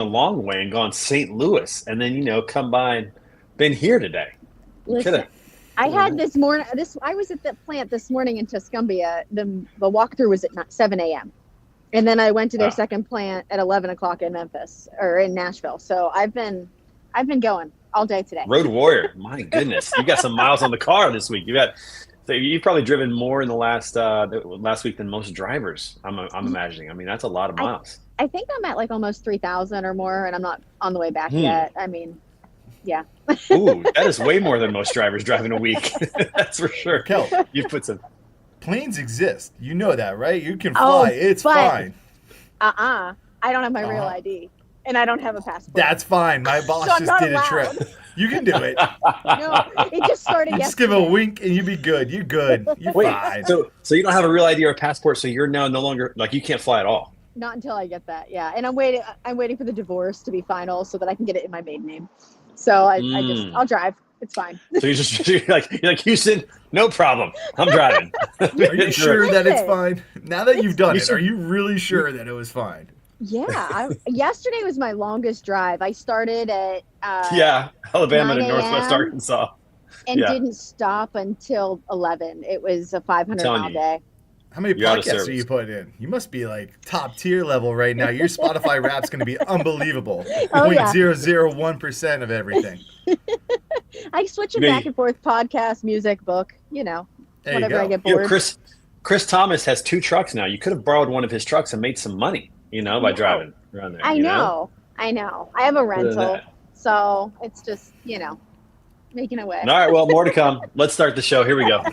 a long way and gone St. Louis, and then come by and been here today. Listen, I had this morning. I was at the plant this morning in Tuscumbia. The walkthrough was at 7 a.m. And then I went to their second plant at 11 o'clock in Memphis or in Nashville. So I've been going all day today. Road warrior. My goodness. You got some miles on the car this week. You've probably driven more in the last week than most drivers. I'm imagining. I mean, that's a lot of miles. I think I'm at like almost 3,000 or more, and I'm not on the way back yet. I mean, yeah. Ooh, that is way more than most drivers driving a week. That's for sure. Kel, you've put some. Planes exist. You know that, right? You can fly. It's fine. I don't have my real ID, and I don't have a passport. That's fine. My boss just did a trip. You can do it. No, it just started yesterday. Just give a wink, and you'll be good. You're good. You're fine. So you don't have a real ID or a passport, so you're now no longer, you can't fly at all. Not until I get that, yeah. And I'm waiting for the divorce to be final so that I can get it in my maiden name. So I'll drive. It's fine. So you're like Houston, no problem. I'm driving. Are you sure that it's fine? Now that you've done it, are you really sure that it was fine? Yeah. Yesterday was my longest drive. I started at Alabama to Northwest Arkansas. And didn't stop until 11. It was a 500-mile day. How many podcasts are you putting in? You must be like top tier level right now. Your Spotify rap's going to be unbelievable. 0.001% of everything. I switch it back and forth: podcast, music, book. Whatever I get bored. Chris Thomas has 2 trucks now. You could have borrowed one of his trucks and made some money, by driving around there. I know. I have a rental, so it's just making it way. All right. Well, more to come. Let's start the show. Here we go.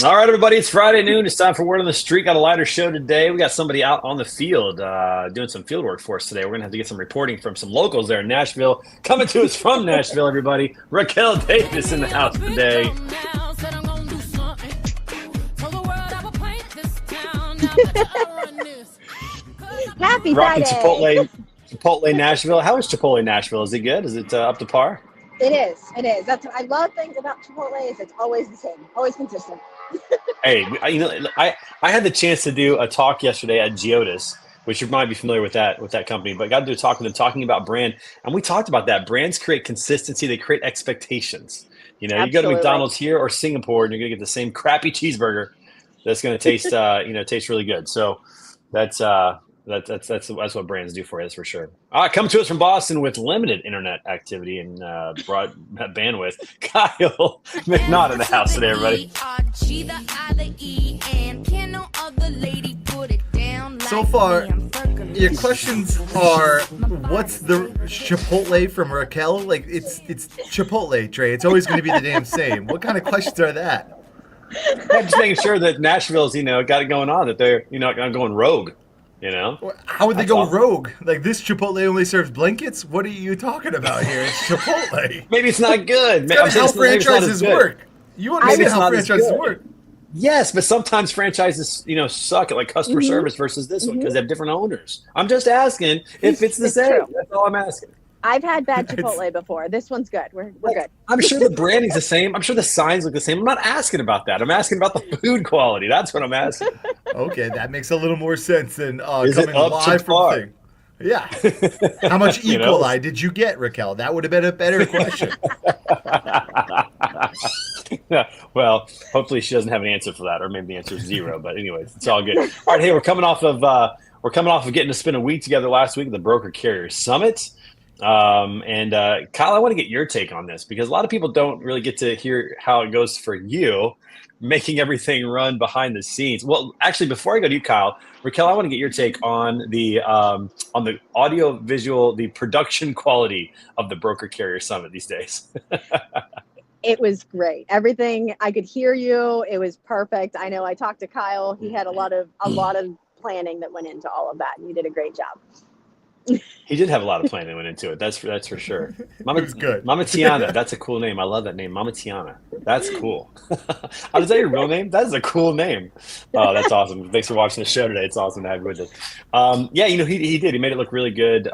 All right, everybody, it's Friday noon. It's time for Word on the Street. Got a lighter show today. We got somebody out on the field doing some field work for us today. We're going to have to get some reporting from some locals there in Nashville. Coming to us from Nashville, everybody. Raquel Davis in the house today. Happy Rocking Friday. Chipotle Nashville. How is Chipotle Nashville? Is it good? Is it up to par? It is. That's what I love things about Chipotle is it's always the same, always consistent. Hey, I had the chance to do a talk yesterday at Geodis, which you might be familiar with that company, but I got to do a talk with them talking about brand, and we talked about that. Brands create consistency; they create expectations. You go to McDonald's here or Singapore, and you're going to get the same crappy cheeseburger that's going to taste, taste really good. So that's what brands do for you, that's for sure. All right, coming to us from Boston with limited internet activity and broad bandwidth, Kyle McNaught in the house today, everybody. So far, your questions are, what's the Chipotle from Raquel? Like, it's Chipotle, Trey. It's always going to be the damn same. What kind of questions are that? I'm just making sure that Nashville's, got it going on, that they're, not going rogue. How would they go rogue? Like, this Chipotle only serves blankets? What are you talking about here? It's Chipotle. Maybe it's not good. That's how franchises work. You understand how franchises work. Yes, but sometimes franchises, suck at like customer service versus this one because they have different owners. I'm just asking if it's the same. True. That's all I'm asking. I've had bad Chipotle before. This one's good. We're good. I'm sure the branding's the same. I'm sure the signs look the same. I'm not asking about that. I'm asking about the food quality. That's what I'm asking. Okay, that makes a little more sense than coming live from the thing. Yeah. How much E. coli did you get, Raquel? That would have been a better question. Well, hopefully she doesn't have an answer for that, or maybe the answer is 0. But anyways, it's all good. All right, hey, we're coming off of getting to spend a week together last week at the Broker Carrier Summit. And Kyle, I want to get your take on this because a lot of people don't really get to hear how it goes for you making everything run behind the scenes. Well, actually, before I go to you, Kyle, Raquel, I want to get your take on the audio visual, the production quality of the Broker Carrier Summit these days. It was great. Everything, I could hear you. It was perfect. I know I talked to Kyle. He had a lot of planning that went into all of that, and you did a great job. He did have a lot of planning that went into it. That's for sure. Mama, It was good. Mama Tiana, that's a cool name. I love that name, Mama Tiana. That's cool. Is that your real name? That is a cool name. Oh, that's awesome. Thanks for watching the show today. It's awesome to have you with us. Yeah, he did. He made it look really good.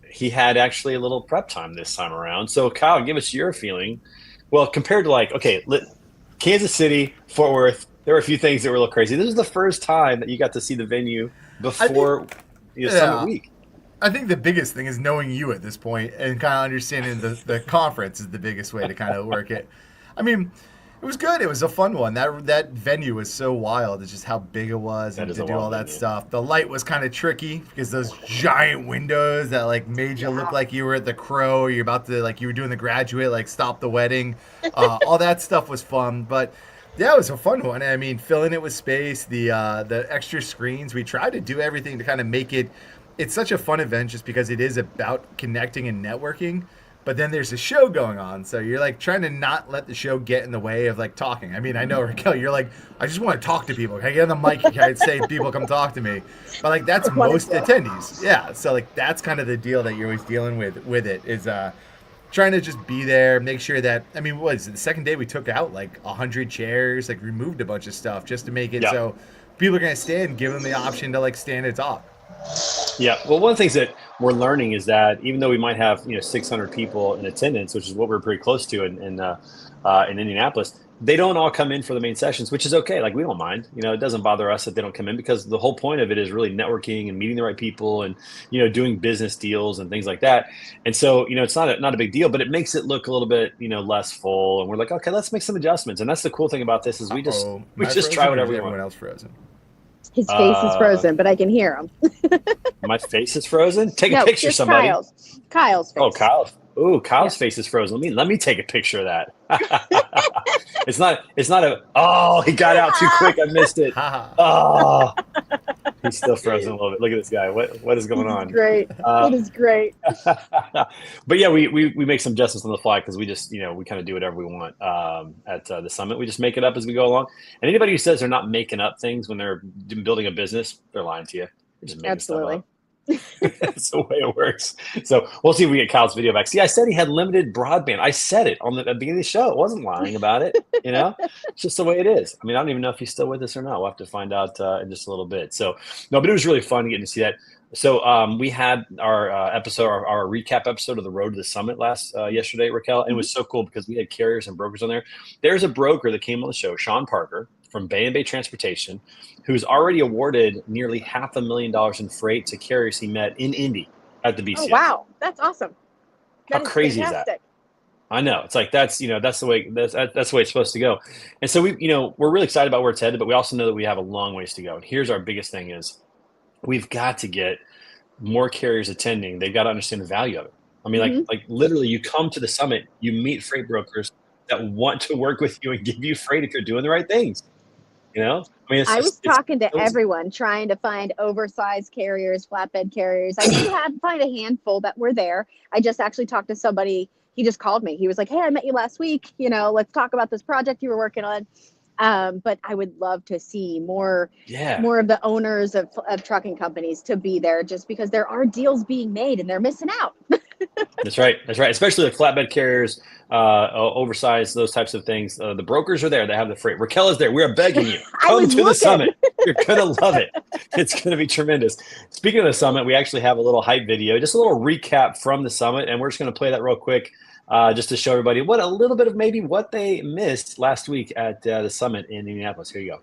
He had actually a little prep time this time around. So, Kyle, give us your feeling. Well, compared to Kansas City, Fort Worth, there were a few things that were a little crazy. This is the first time that you got to see the venue before Summit Week. I think the biggest thing is knowing you at this point and kind of understanding the conference is the biggest way to kind of work it. I mean, it was good. It was a fun one. That venue was so wild. It's just how big it was and to do all that stuff. The light was kind of tricky because those giant windows that made you look like you were at the Crow or you're about to you were doing the Graduate, Stop the Wedding. All that stuff was fun, but yeah, it was a fun one. I mean, filling it with space, the extra screens. We tried to do everything to kind of make it. It's such a fun event just because it is about connecting and networking, but then there's a show going on. So you're trying to not let the show get in the way of talking. I mean, I know, Raquel, you're I just want to talk to people. Can I get on the mic? Can I say people come talk to me? But that's most attendees. Yeah. So that's kind of the deal that you're always dealing with it is trying to just be there, make sure that, I mean, what is it? The second day we took out 100 chairs, removed a bunch of stuff just to make it so people are going to stand, give them the option to stand and talk. Yeah. Well, one of the things that we're learning is that even though we might have 600 people in attendance, which is what we're pretty close to in Indianapolis, they don't all come in for the main sessions, which is okay. We don't mind. It doesn't bother us that they don't come in because the whole point of it is really networking and meeting the right people and doing business deals and things like that. And so it's not a big deal, but it makes it look a little bit less full. And we're like, okay, let's make some adjustments. And that's the cool thing about this is we just try whatever we want. Everyone else frozen. His face is frozen, but I can hear him. My face is frozen? Take a picture, somebody. Kyle's face. Oh, Kyle's face is frozen. Let me take a picture of that. It's not he got out too quick. I missed it. Oh, he's still frozen a little bit. Look at this guy. What is going on? Great. It is great. But yeah, we make some adjustments on the fly because we just, we kind of do whatever we want at the summit. We just make it up as we go along. And anybody who says they're not making up things when they're building a business, they're lying to you. They're just making stuff up. That's the way it works. So we'll see if we get Kyle's video back. See, I said he had limited broadband. I said it at the beginning of the show. I wasn't lying about it. It's just the way it is. I mean, I don't even know if he's still with us or not. We'll have to find out in just a little bit. So no, but it was really fun getting to see that. So we had our episode, our recap episode of the Road to the Summit yesterday, Raquel, and it was so cool because we had carriers and brokers on there. There's a broker that came on the show, Sean Parker from Bay & Bay Transportation, who's already awarded nearly $500,000 in freight to carriers he met in Indy at the BCS. Oh, wow. That's awesome. How crazy is that? I know. It's that's the way that's the way it's supposed to go. And so we're really excited about where it's headed, but we also know that we have a long ways to go. And here's our biggest thing is we've got to get more carriers attending. They've got to understand the value of it. I mean, like literally you come to the summit, you meet freight brokers that want to work with you and give you freight if you're doing the right things. I mean, I was talking to everyone, trying to find oversized carriers, flatbed carriers. I did find a handful that were there. I just actually talked to somebody. He just called me. He was like, "Hey, I met you last week. Let's talk about this project you were working on." But I would love to see more of the owners of trucking companies to be there, just because there are deals being made and they're missing out. That's right. Especially the flatbed carriers, oversized, those types of things. The brokers are there. They have the freight. Raquel is there. We are begging you. Come to the summit. You're going to love it. It's going to be tremendous. Speaking of the summit, we actually have a little hype video, just a little recap from the summit. And we're just going to play that real quick just to show everybody a little bit of maybe what they missed last week at the summit in Indianapolis. Here you go.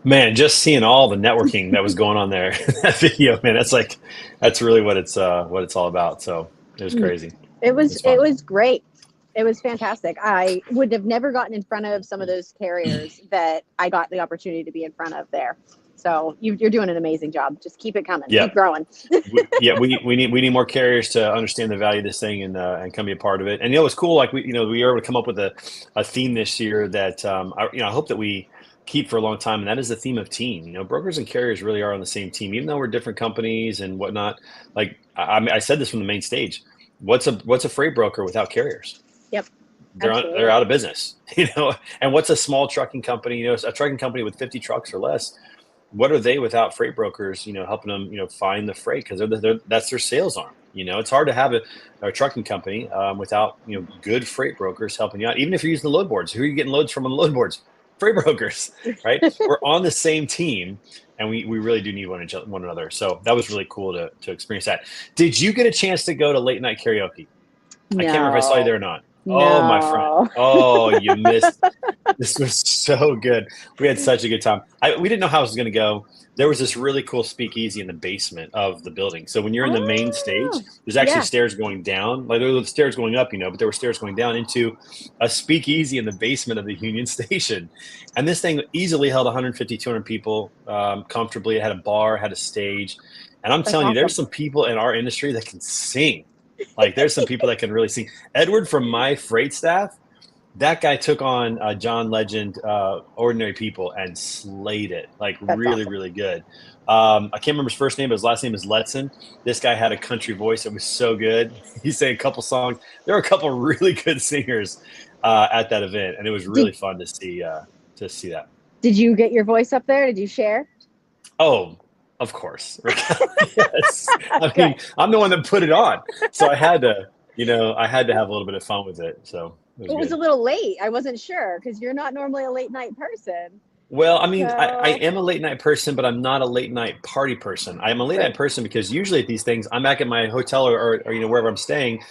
Man, just seeing all the networking that was going on there, that video, man, that's really what it's all about. So it was crazy. It was fun. great. It was fantastic. I would have never gotten in front of some of those carriers that I got the opportunity to be in front of there. So you're doing an amazing job. Just keep it coming. Yeah. Keep growing. we need more carriers to understand the value of this thing and come be a part of it. And it was cool. Like we were able to come up with a theme this year that I hope that we keep for a long time, and that is the theme of team. Brokers and carriers really are on the same team, even though we're different companies and whatnot. Like I said this from the main stage. What's a freight broker without carriers? Yep. They're out of business, And what's a small trucking company? A trucking company with 50 trucks or less. What are they without freight brokers? Helping them, find the freight, because that's their sales arm. It's hard to have a trucking company without good freight brokers helping you out. Even if you're using the load boards, who are you getting loads from on the load boards? Freight brokers, right? We're on the same team, and we really do need one another. So that was really cool to experience that. Did you get a chance to go to late night karaoke? No. I can't remember if I saw you there or not. No. Oh, my friend. Oh, you missed. This was so good. We had such a good time. We didn't know how it was going to go. There was this really cool speakeasy in the basement of the building. So when you're in the main stage, there's actually stairs going down. Like there were stairs going up, but there were stairs going down into a speakeasy in the basement of the Union Station. And this thing easily held 150, 200 people comfortably. It had a bar, had a stage. And I'm telling you, there's some people in our industry that can sing. Like there's some people that can really sing. Edward from my freight staff, that guy took on John Legend, Ordinary People, and slayed it. Like that's really, awesome. Really good. I can't remember his first name, but his last name is Letson. This guy had a country voice that was so good. He sang a couple songs. There were a couple really good singers at that event, and it was really fun to see that. Did you get your voice up there? Did you share? Oh, of course. Yes. I mean, I'm the one that put it on, so I had to have a little bit of fun with it. So. It was a little late. I wasn't sure because you're not normally a late night person. Well, I mean, I am a late night person, but I'm not a late night party person. I am a late night person because usually at these things, I'm back at my hotel or wherever I'm staying,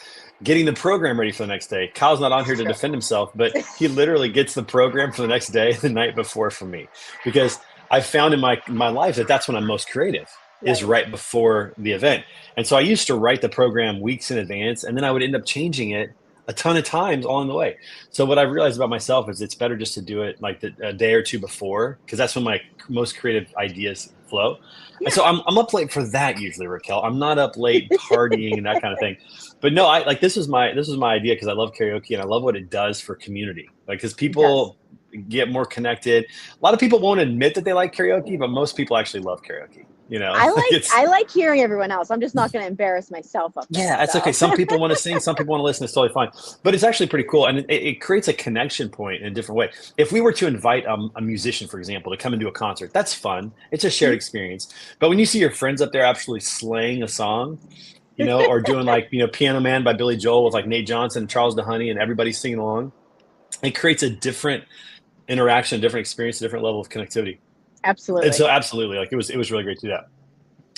getting the program ready for the next day. Kyle's not on here to defend himself, but he literally gets the program for the next day the night before for me, because I found in my life that that's when I'm most creative. Is right before the event. And so I used to write the program weeks in advance, and then I would end up changing it a ton of times along the way. So what I realized about myself is it's better just to do it like a day or two before, because that's when my most creative ideas flow. Yeah. And so I'm up late for that usually, Raquel. I'm not up late partying and that kind of thing. But no, this was my idea because I love karaoke and I love what it does for community. Like, because people get more connected. A lot of people won't admit that they like karaoke, but most people actually love karaoke. I like hearing everyone else. I'm just not going to embarrass myself up there. Yeah, that's okay. Some people want to sing, some people want to listen. It's totally fine. But it's actually pretty cool, and it creates a connection point in a different way. If we were to invite a musician, for example, to come and do a concert, that's fun. It's a shared experience. But when you see your friends up there absolutely slaying a song, or doing like Piano Man by Billy Joel with like Nate Johnson and Charles DeHoney and everybody singing along, it creates a different interaction, a different experience, a different level of connectivity. Absolutely. And so absolutely, like it was really great to do that.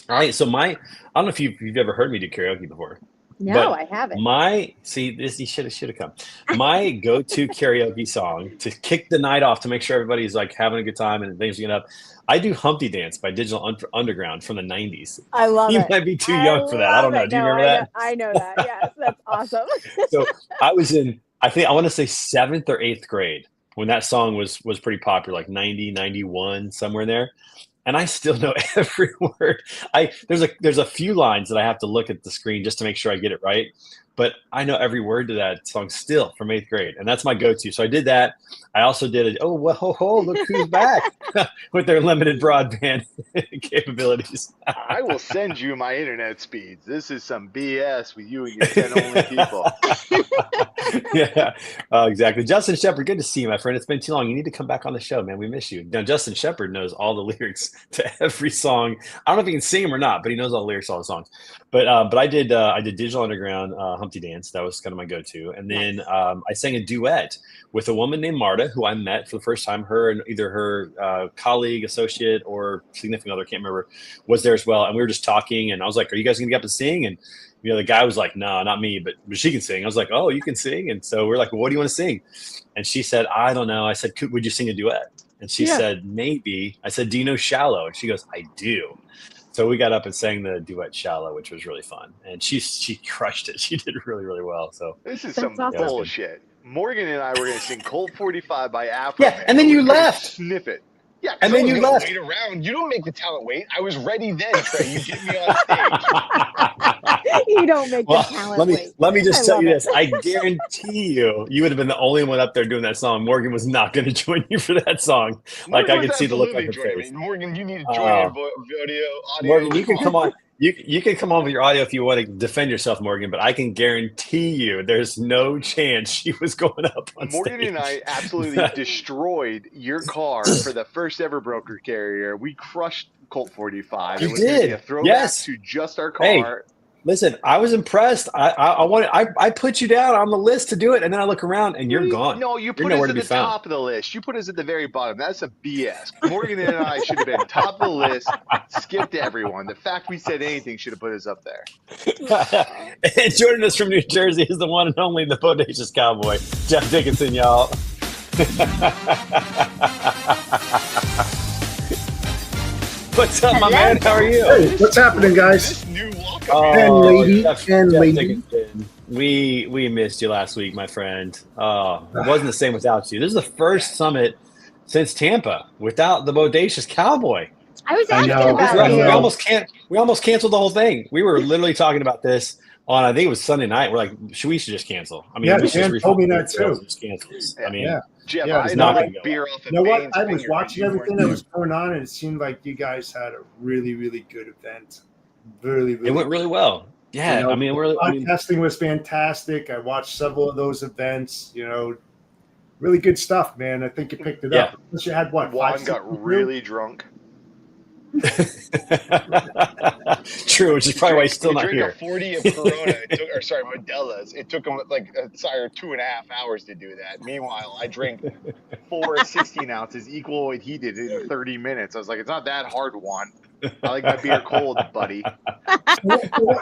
All right, so I don't know if you've ever heard me do karaoke before. No, I haven't. You should have come. My go-to karaoke song to kick the night off, to make sure everybody's like having a good time and things are getting up. I do Humpty Dance by Digital Underground from the 90s. I love it. You might be too young for that. I don't know. Do you remember that? I know that. Yes, that's awesome. So I was in, I want to say 7th or 8th grade when that song was pretty popular, like 90, 91, somewhere in there. And I still know every word. There's a few lines that I have to look at the screen just to make sure I get it right. But I know every word to that song still from 8th grade. And that's my go-to. So I did that. I also did look who's back with their limited broadband capabilities. I will send you my internet speeds. This is some BS with you and your 10 only people. Yeah, exactly. Justin Shepard, good to see you, my friend. It's been too long. You need to come back on the show, man. We miss you. Now, Justin Shepard knows all the lyrics to every song. I don't know if he can sing them or not, but he knows all the lyrics to all the songs. But I did Digital Underground, Humpty Dance. That was kind of my go-to. And then I sang a duet with a woman named Marta, who I met for the first time. Her and either her colleague, associate, or significant other, can't remember, was there as well. And we were just talking, and I was like, "Are you guys gonna get up and sing?" And the guy was like, "No, not me, but she can sing." I was like, "Oh, you can sing?" And so we're like, "Well, what do you want to sing?" And she said, "I don't know." I said, "Would you sing a duet?" And she said, maybe. I said, do you know Shallow? And she goes, I do. So we got up and sang the duet Shallow, which was really fun. And she crushed it. She did really, really well. So This is That's some awesome. bullshit. Morgan and I were going to sing Colt 45 by Afro. Yeah, and then you left. Sniff it. Yeah, And then you left. Wait around. You don't make the talent wait. I was ready then, Trey. You get me on stage. You don't make the talent wait. let me just tell you love this. I guarantee you would have been the only one up there doing that song. Morgan was not going to join you for that song. Like, I could see the look on her face. Morgan, you need to join in video, audio. Morgan, you can come on. You can come on with your audio if you want to defend yourself, Morgan, but I can guarantee you there's no chance she was going up on Morgan stage. and I absolutely destroyed your car for the first ever broker carrier. We crushed Colt 45. You It was gonna be did. a throwback Yes. to just our car. Hey. Listen, I was impressed. I put you down on the list to do it, and then I look around and you're gone. No, you You're put nowhere us to at the be found. top of the list. You put us at the very bottom. That's a BS. Morgan and I should have been top of the list, skipped everyone. The fact we said anything should have put us up there. And joining us from New Jersey is the one and only the Bodacious Cowboy, Jeff Dickinson, y'all. What's up, my man? How are you? Hey, what's happening, guys? This new walk-up. And lady, Jeff lady. Dickinson. We missed you last week, my friend. It wasn't the same without you. This is the first summit since Tampa without the Bodacious Cowboy. I was I asking know. about We it. almost canceled the whole thing. We were literally talking about this on, I think it was Sunday night. We're like, we should just cancel. I mean, Yeah, we should Dan just told me refund that the too. Just cancel this. I mean, Yeah. Jeff, Yeah, I it's know not like gonna go beer off of You know what? Bane's I was finger. watching You everything weren't- that was going on, and it seemed like you guys had a really, really good event. Really, really. it went really well. Yeah, You know, I mean, podcasting was fantastic. I watched several of those events. You know, really good stuff, man. I think you picked it up. Plus, you had what? Juan 5 got really drunk. true, which is probably why he's still We not drank here. a 40 of Corona, Modelo's. It took him like a 2.5 hours to do that. Meanwhile, I drank 4 16 ounces, equal what he did in 30 minutes. I was like, it's not that hard, Juan. I like my beer cold, buddy.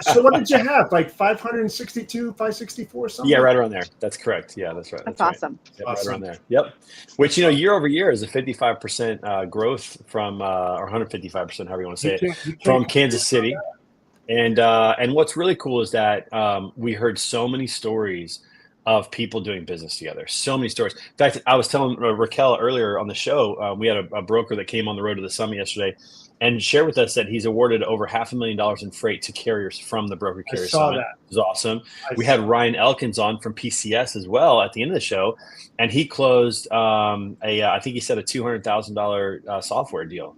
So what did you have? Like 562, 564, something? Yeah, right around there. That's correct. Yeah, that's right. That's right. awesome. Yep, Awesome. right around there. Yep. Which, year over year is a 55% growth from, or 155%, however you want to say it, You can't- from Kansas City. And what's really cool is that we heard so many stories of people doing business together. So many stories. In fact, I was telling Raquel earlier on the show, we had a broker that came on the road to the summit yesterday and shared with us that he's awarded over $500,000 in freight to carriers from the broker carrier saw summit. that. It was awesome. I We saw had Ryan Elkins on from PCS as well at the end of the show, and he closed I think he said a $200,000 software deal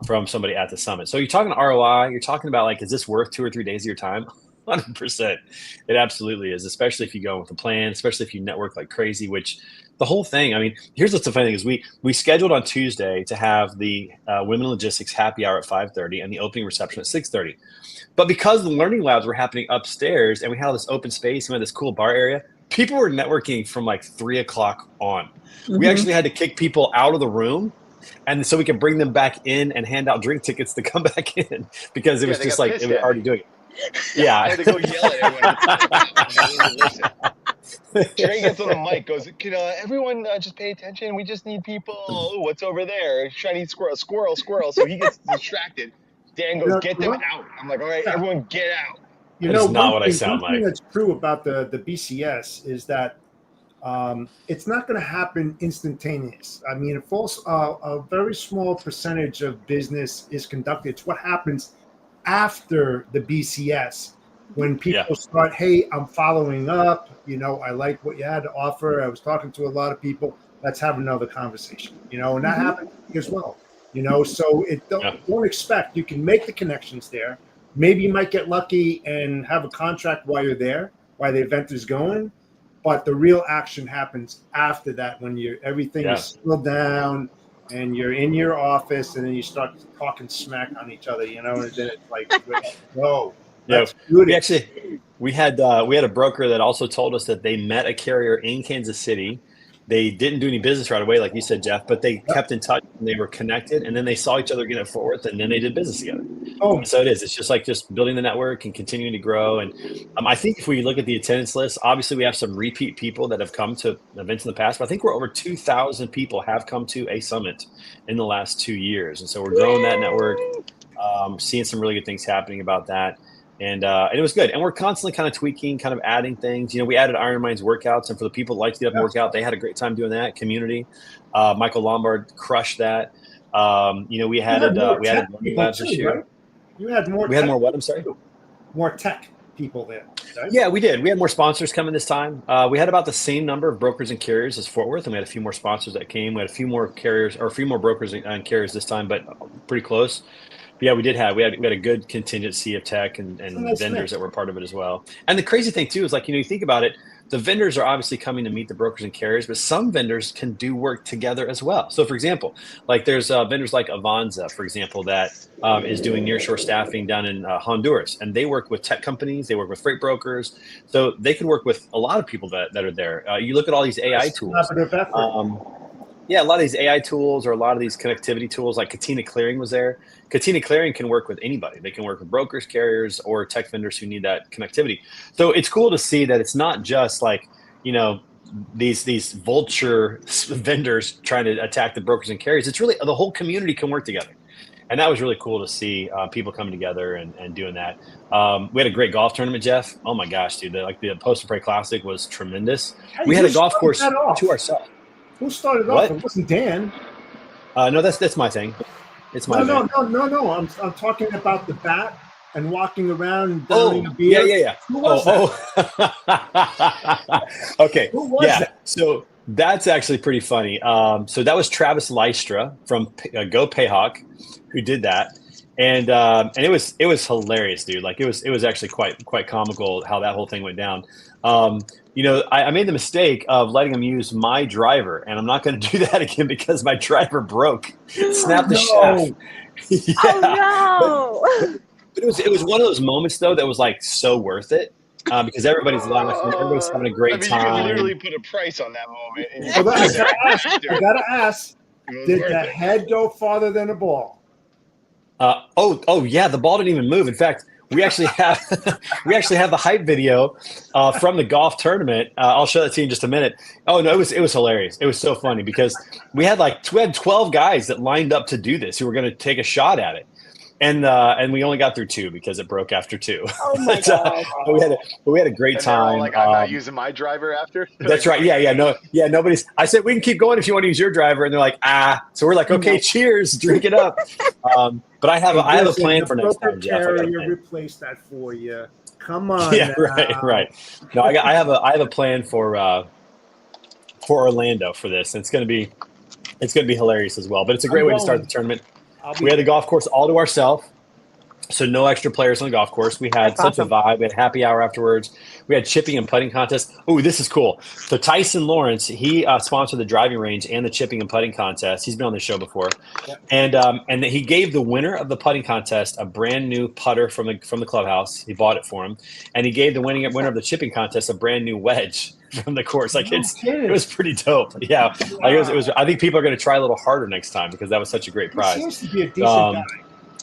from somebody at the summit. So you're talking ROI. You're talking about, like, is this worth 2 or 3 days of your time? 100%. It absolutely is, especially if you go with a plan, especially if you network like crazy, which the whole thing, I mean, here's what's the funny thing is we scheduled on Tuesday to have the Women in Logistics happy hour at 5:30 and the opening reception at 6:30. But because the learning labs were happening upstairs and we had this open space and we had this cool bar area, people were networking from like 3 o'clock on. We actually had to kick people out of the room, and so we could bring them back in and hand out drink tickets to come back in because it was they just got like pissed they were at already me. doing it. I Yeah. had to go yell at everyone. Listen. Trey gets on the mic, goes, "Can everyone just pay attention? We just need people. Oh, what's over there? Shiny squirrel, squirrel, squirrel." So he gets distracted. Dan goes, "Get them out." I'm like, "All right, everyone, get out." You That is know, not one what I thing- sound one thing like. that's true about the BCS is that it's not going to happen instantaneous. I mean, a very small percentage of business is conducted. It's what happens after the BCS when people start, hey, I'm following up. You know, I like what you had to offer. I was talking to a lot of people. Let's have another conversation. You know, and that happens as well. You know, so don't expect you can make the connections there. Maybe you might get lucky and have a contract while you're there, while the event is going. But the real action happens after that when everything is settled down and you're in your office and then you start talking smack on each other, you know, and then it's like, whoa, that's good. We had a broker that also told us that they met a carrier in Kansas City They didn't do any business right away, like you said, Jeff, but they kept in touch and they were connected, and then they saw each other again at Fort Worth, and then they did business together. So it is. It's just building the network and continuing to grow. And I think if we look at the attendance list, obviously we have some repeat people that have come to events in the past, but I think we're over 2,000 people have come to a summit in the last 2 years. And so we're growing that network, seeing some really good things happening about that. And it was good. And we're constantly kind of tweaking, kind of adding things. We added Iron Minds workouts. And for the people that like to get up and work out, they had a great time doing that. Community. Michael Lombard crushed that. We added learning labs this year. Right? You had more. We had more what? I'm sorry? More tech people there. Right? Yeah, we did. We had more sponsors coming this time. We had about the same number of brokers and carriers as Fort Worth, and we had a few more sponsors that came. We had a few more carriers or a few more brokers and carriers this time, but pretty close. But yeah, we had a good contingency of tech and vendors that were part of it as well. And the crazy thing too is you think about it, the vendors are obviously coming to meet the brokers and carriers, but some vendors can do work together as well. So for example, there's vendors like Avanza, for example, that is doing nearshore staffing down in Honduras, and they work with tech companies, they work with freight brokers, so they could work with a lot of people that are there. You look at all these AI tools. A lot of these AI tools or a lot of these connectivity tools, like Katina Clearing was there. Katina Clearing can work with anybody. They can work with brokers, carriers, or tech vendors who need that connectivity. So it's cool to see that it's not just these vulture vendors trying to attack the brokers and carriers. It's really the whole community can work together. And that was really cool to see people coming together and doing that. We had a great golf tournament, Jeff. Oh my gosh, dude. The Post and Pray Classic was tremendous. We had a golf course to ourselves. Who started off? It wasn't Dan. No, that's my thing. It's my no. I'm talking about the bat and walking around and downing a beer. Yeah. Who was that? Okay. Who was that? So that's actually pretty funny. So that was Travis Lystra from Go Payhawk who did that. And it was hilarious, dude. It was actually quite comical how that whole thing went down. I made the mistake of letting him use my driver, and I'm not going to do that again because my driver broke, snapped the shaft. Yeah. Oh no! But it was one of those moments though that was so worth it because everybody's laughing, everybody's having a great time. You can literally put a price on that moment. I gotta ask, did the head go farther than the ball? Yeah, the ball didn't even move. In fact, we actually have the hype video from the golf tournament. I'll show that to you in just a minute. Oh no, it was hilarious. It was so funny because we had 12 guys that lined up to do this who were going to take a shot at it, and we only got through 2 because it broke after 2. Oh my god! we had a great time. I'm not using my driver after. That's right. Yeah. Nobody's. I said we can keep going if you want to use your driver, and they're like, ah. So we're like, okay, cheers, drink it up. But I have a plan for next time, Jeff. Replace that for you. Come on. Yeah, right. No, I have a plan for Orlando for this. And it's gonna be hilarious as well. But it's a great way to start the tournament. We had the golf course all to ourselves. So no extra players on the golf course. We had such a vibe. We had happy hour afterwards. We had chipping and putting contest. Oh, this is cool. So Tyson Lawrence, he sponsored the driving range and the chipping and putting contest. He's been on the show before, and he gave the winner of the putting contest a brand new putter from the clubhouse. He bought it for him, and he gave the winner of the chipping contest a brand new wedge from the course. It was pretty dope. Yeah, it was. I think people are going to try a little harder next time because that was such a great prize. He seems to be a decent guy.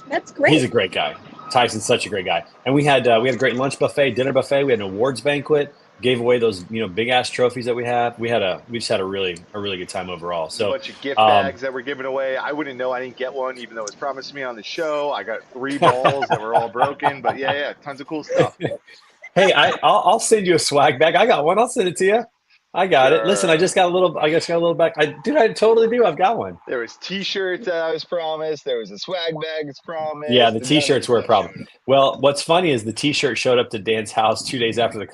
That's great. He's a great guy. Tyson's such a great guy. And we had a great lunch buffet, dinner buffet. We had an awards banquet. Gave away those big ass trophies that we have. We just had a really good time overall. So a bunch of gift bags that were given away. I wouldn't know I didn't get one, even though it was promised to me on the show. I got 3 balls that were all broken. But yeah, tons of cool stuff. Hey, I'll send you a swag bag. I got one. I'll send it to you. I got it. Listen, I got a little back. I totally do. I've got one. There was T-shirts that I was promised. There was a swag bag that's promised. Yeah, the T-shirts were a problem. Well, what's funny is the T-shirt showed up to Dan's house 2 days after the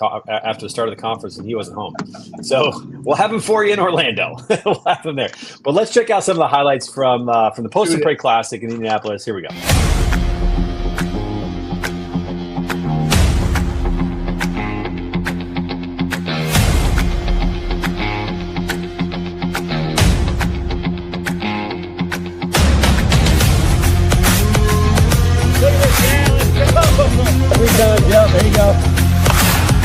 start of the conference, and he wasn't home. So we'll have him for you in Orlando. We'll have him there. But let's check out some of the highlights from the Post and Pray Classic in Indianapolis. Here we go. There you go.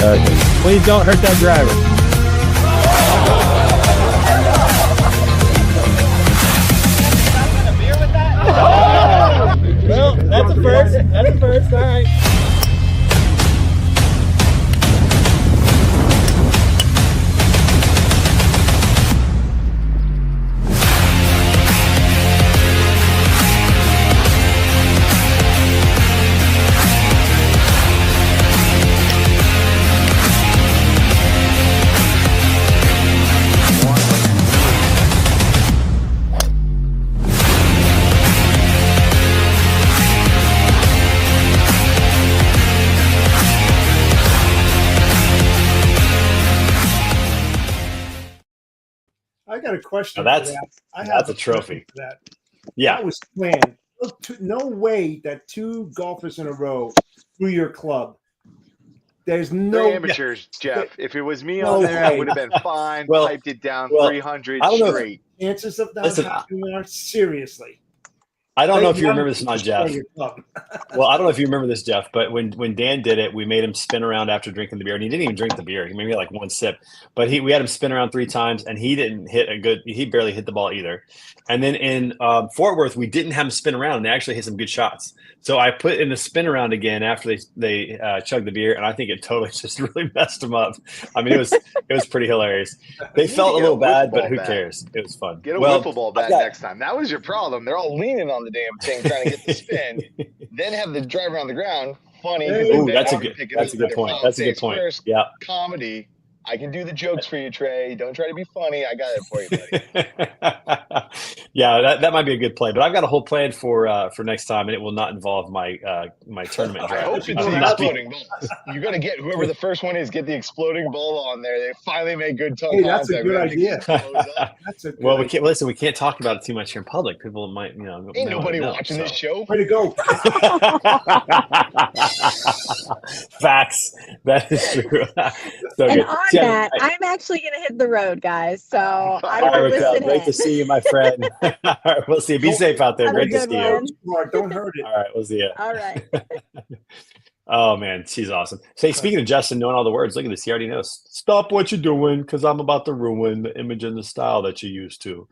Okay. Please don't hurt that driver. That's a first. That's a first. All right. I got a question. Now that's for that. I that's have a trophy. For that. Yeah. That was planned. No way that 2 golfers in a row through your club. There's They're no amateurs, Jeff. If it was me No on there, I way. would have been fine. Well- Piped it down well, 300 I don't know if- straight. chances of that Listen, happening are seriously. I don't know if They you wanted remember this to or not, destroy Jeff. your club. Well, I don't know if you remember this, Jeff, but when Dan did it, we made him spin around after drinking the beer, and he didn't even drink the beer. He maybe had like one sip, but we had him spin around 3 times, and he didn't hit he barely hit the ball either. And then in Fort Worth, we didn't have him spin around, and they actually hit some good shots. So I put in the spin around again after they chugged the beer, and I think it totally just really messed him up. I mean, it was pretty hilarious. They need felt to a get a little bad, wiffle but ball who bat. cares? It was fun. Get a Well, wiffle ball I've bat got- next time. That was your problem. They're all leaning on the damn thing trying to get the spin, then have the driver on the ground. Funny. Ooh, Ooh, that's a good point. That's a good point. First, Yeah. comedy. I can do the jokes for you, Trey. Don't try to be funny. I got it for you, buddy. Yeah, that might be a good play, but I've got a whole plan for next time, and it will not involve my tournament I drive. hope it's I the will not be- exploding balls. You got to get whoever the first one is. Get the exploding ball on there. They finally made good tongue Hey, contact. that's a good That thing idea. explodes up. That's a good Well, we idea. can't listen. We can't talk about it too much here in public. People might, Ain't may wanna nobody know, watching so. this show. Way to go. Facts. That is true. So And good. on See, that, I'm actually going to hit the road, guys. So I all will right, Raquel, listen great in. to see you, my friend. All right, we'll see you. Be safe out there. Have a Great to good see you. one. Smart, don't hurt it. All right, we'll see you. All right. Oh man, she's awesome. Say, speaking of Justin knowing all the words, look at this. He already knows. Stop what you're doing, because I'm about to ruin the image and the style that you used to.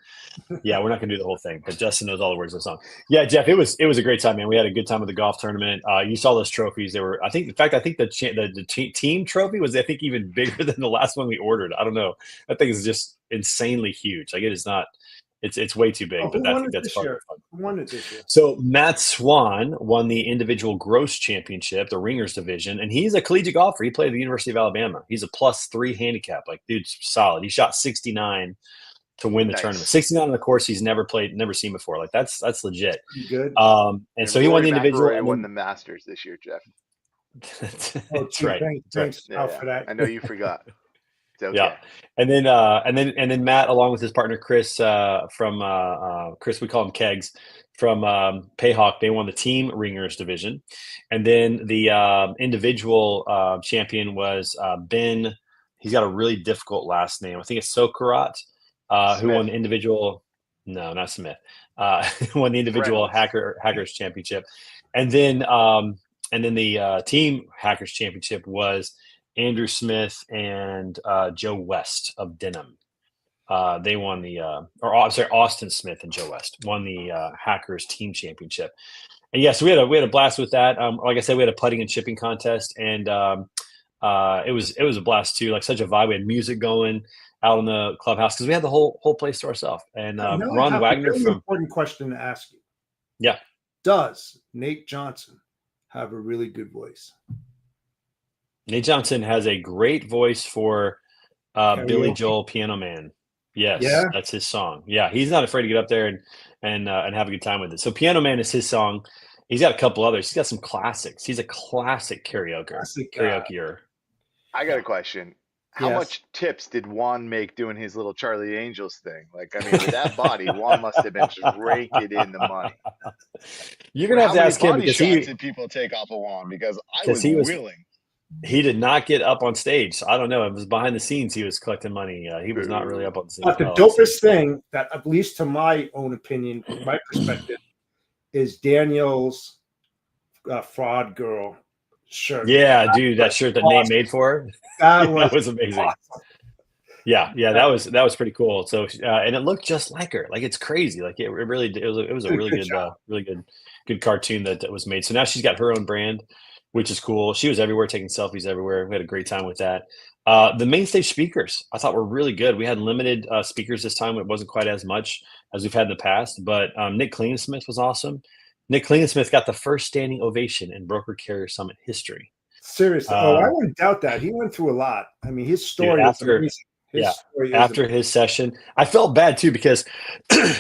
Yeah, we're not gonna do the whole thing, but Justin knows all the words of the song. Yeah, Jeff, it was a great time, man. We had a good time at the golf tournament. You saw those trophies. They were, I think the team trophy was, I think, even bigger than the last one we ordered. I don't know. That thing is just insanely huge. Like, it is not. It's way too big, but I think that's fun. Who won it this year? So Matt Swan won the individual gross championship, the ringers division, and he's a collegiate golfer. He played at the University of Alabama. He's a +3 handicap. Like, dude's solid. He shot 69 to win the Nice. tournament. 69 on the course he's never seen before. Like, that's legit. Pretty good. And so he won the Rory individual. McIlroy and won then- the Masters this year, Jeff. That's Thanks, right. thanks Yeah, out yeah. for that. I know you forgot. It's okay. Yeah, and then Matt, along with his partner Chris from Chris, we call him Kegs, from Payhawk. They won the team ringers division, and then the individual champion was Ben. He's got a really difficult last name. I think it's Sokarat, who won the individual. No, not Smith. Won the individual hackers championship, and then the team hackers championship was Andrew Smith and Joe West of Denham. They won Austin Smith and Joe West won the Hackers team championship. And yeah, so we had a blast with that. Like I said, we had a putting and chipping contest, and it was a blast too. Like, such a vibe. We had music going out in the clubhouse because we had the whole place to ourselves. And Now I Ron have Wagner a very from important question to ask you. Yeah. Does Nate Johnson have a really good voice? Nate Johnson has a great voice for Billy Karaoke? Joel, Piano Man. Yes, Yeah? that's his song. Yeah, he's not afraid to get up there and have a good time with it. So Piano Man is his song. He's got a couple others. He's got some classics. He's a classic karaoke-er. I got a question. How Yes. much tips did Juan make doing his little Charlie Angels thing? Like, I mean, with that body, Juan must have been just raking in the money. You're gonna have to ask him Body because shots did people take off of Juan? Because I was he was- willing. he did not get up on stage. So I don't know. It was behind the scenes. He was collecting money. He was not really up on the stage. But the dopest thing that, at least to my own opinion, from my perspective, is Daniel's fraud girl shirt. Yeah, dude, that shirt that Nate awesome. made for her. That That was amazing. awesome. Yeah, that was pretty cool. So and it looked just like her. Like, it's crazy. Like, it was a really Good good job. really good. good cartoon that was made. So now she's got her own brand, which is cool. She was everywhere, taking selfies everywhere. We had a great time with that. The main stage speakers I thought were really good. We had limited speakers this time. It wasn't quite as much as we've had in the past, but Nick Klingensmith was awesome. Nick Klingensmith got the first standing ovation in Broker Carrier Summit history. Seriously. I wouldn't doubt that. He went through a lot. I mean, his story is amazing. After his session, I felt bad too because,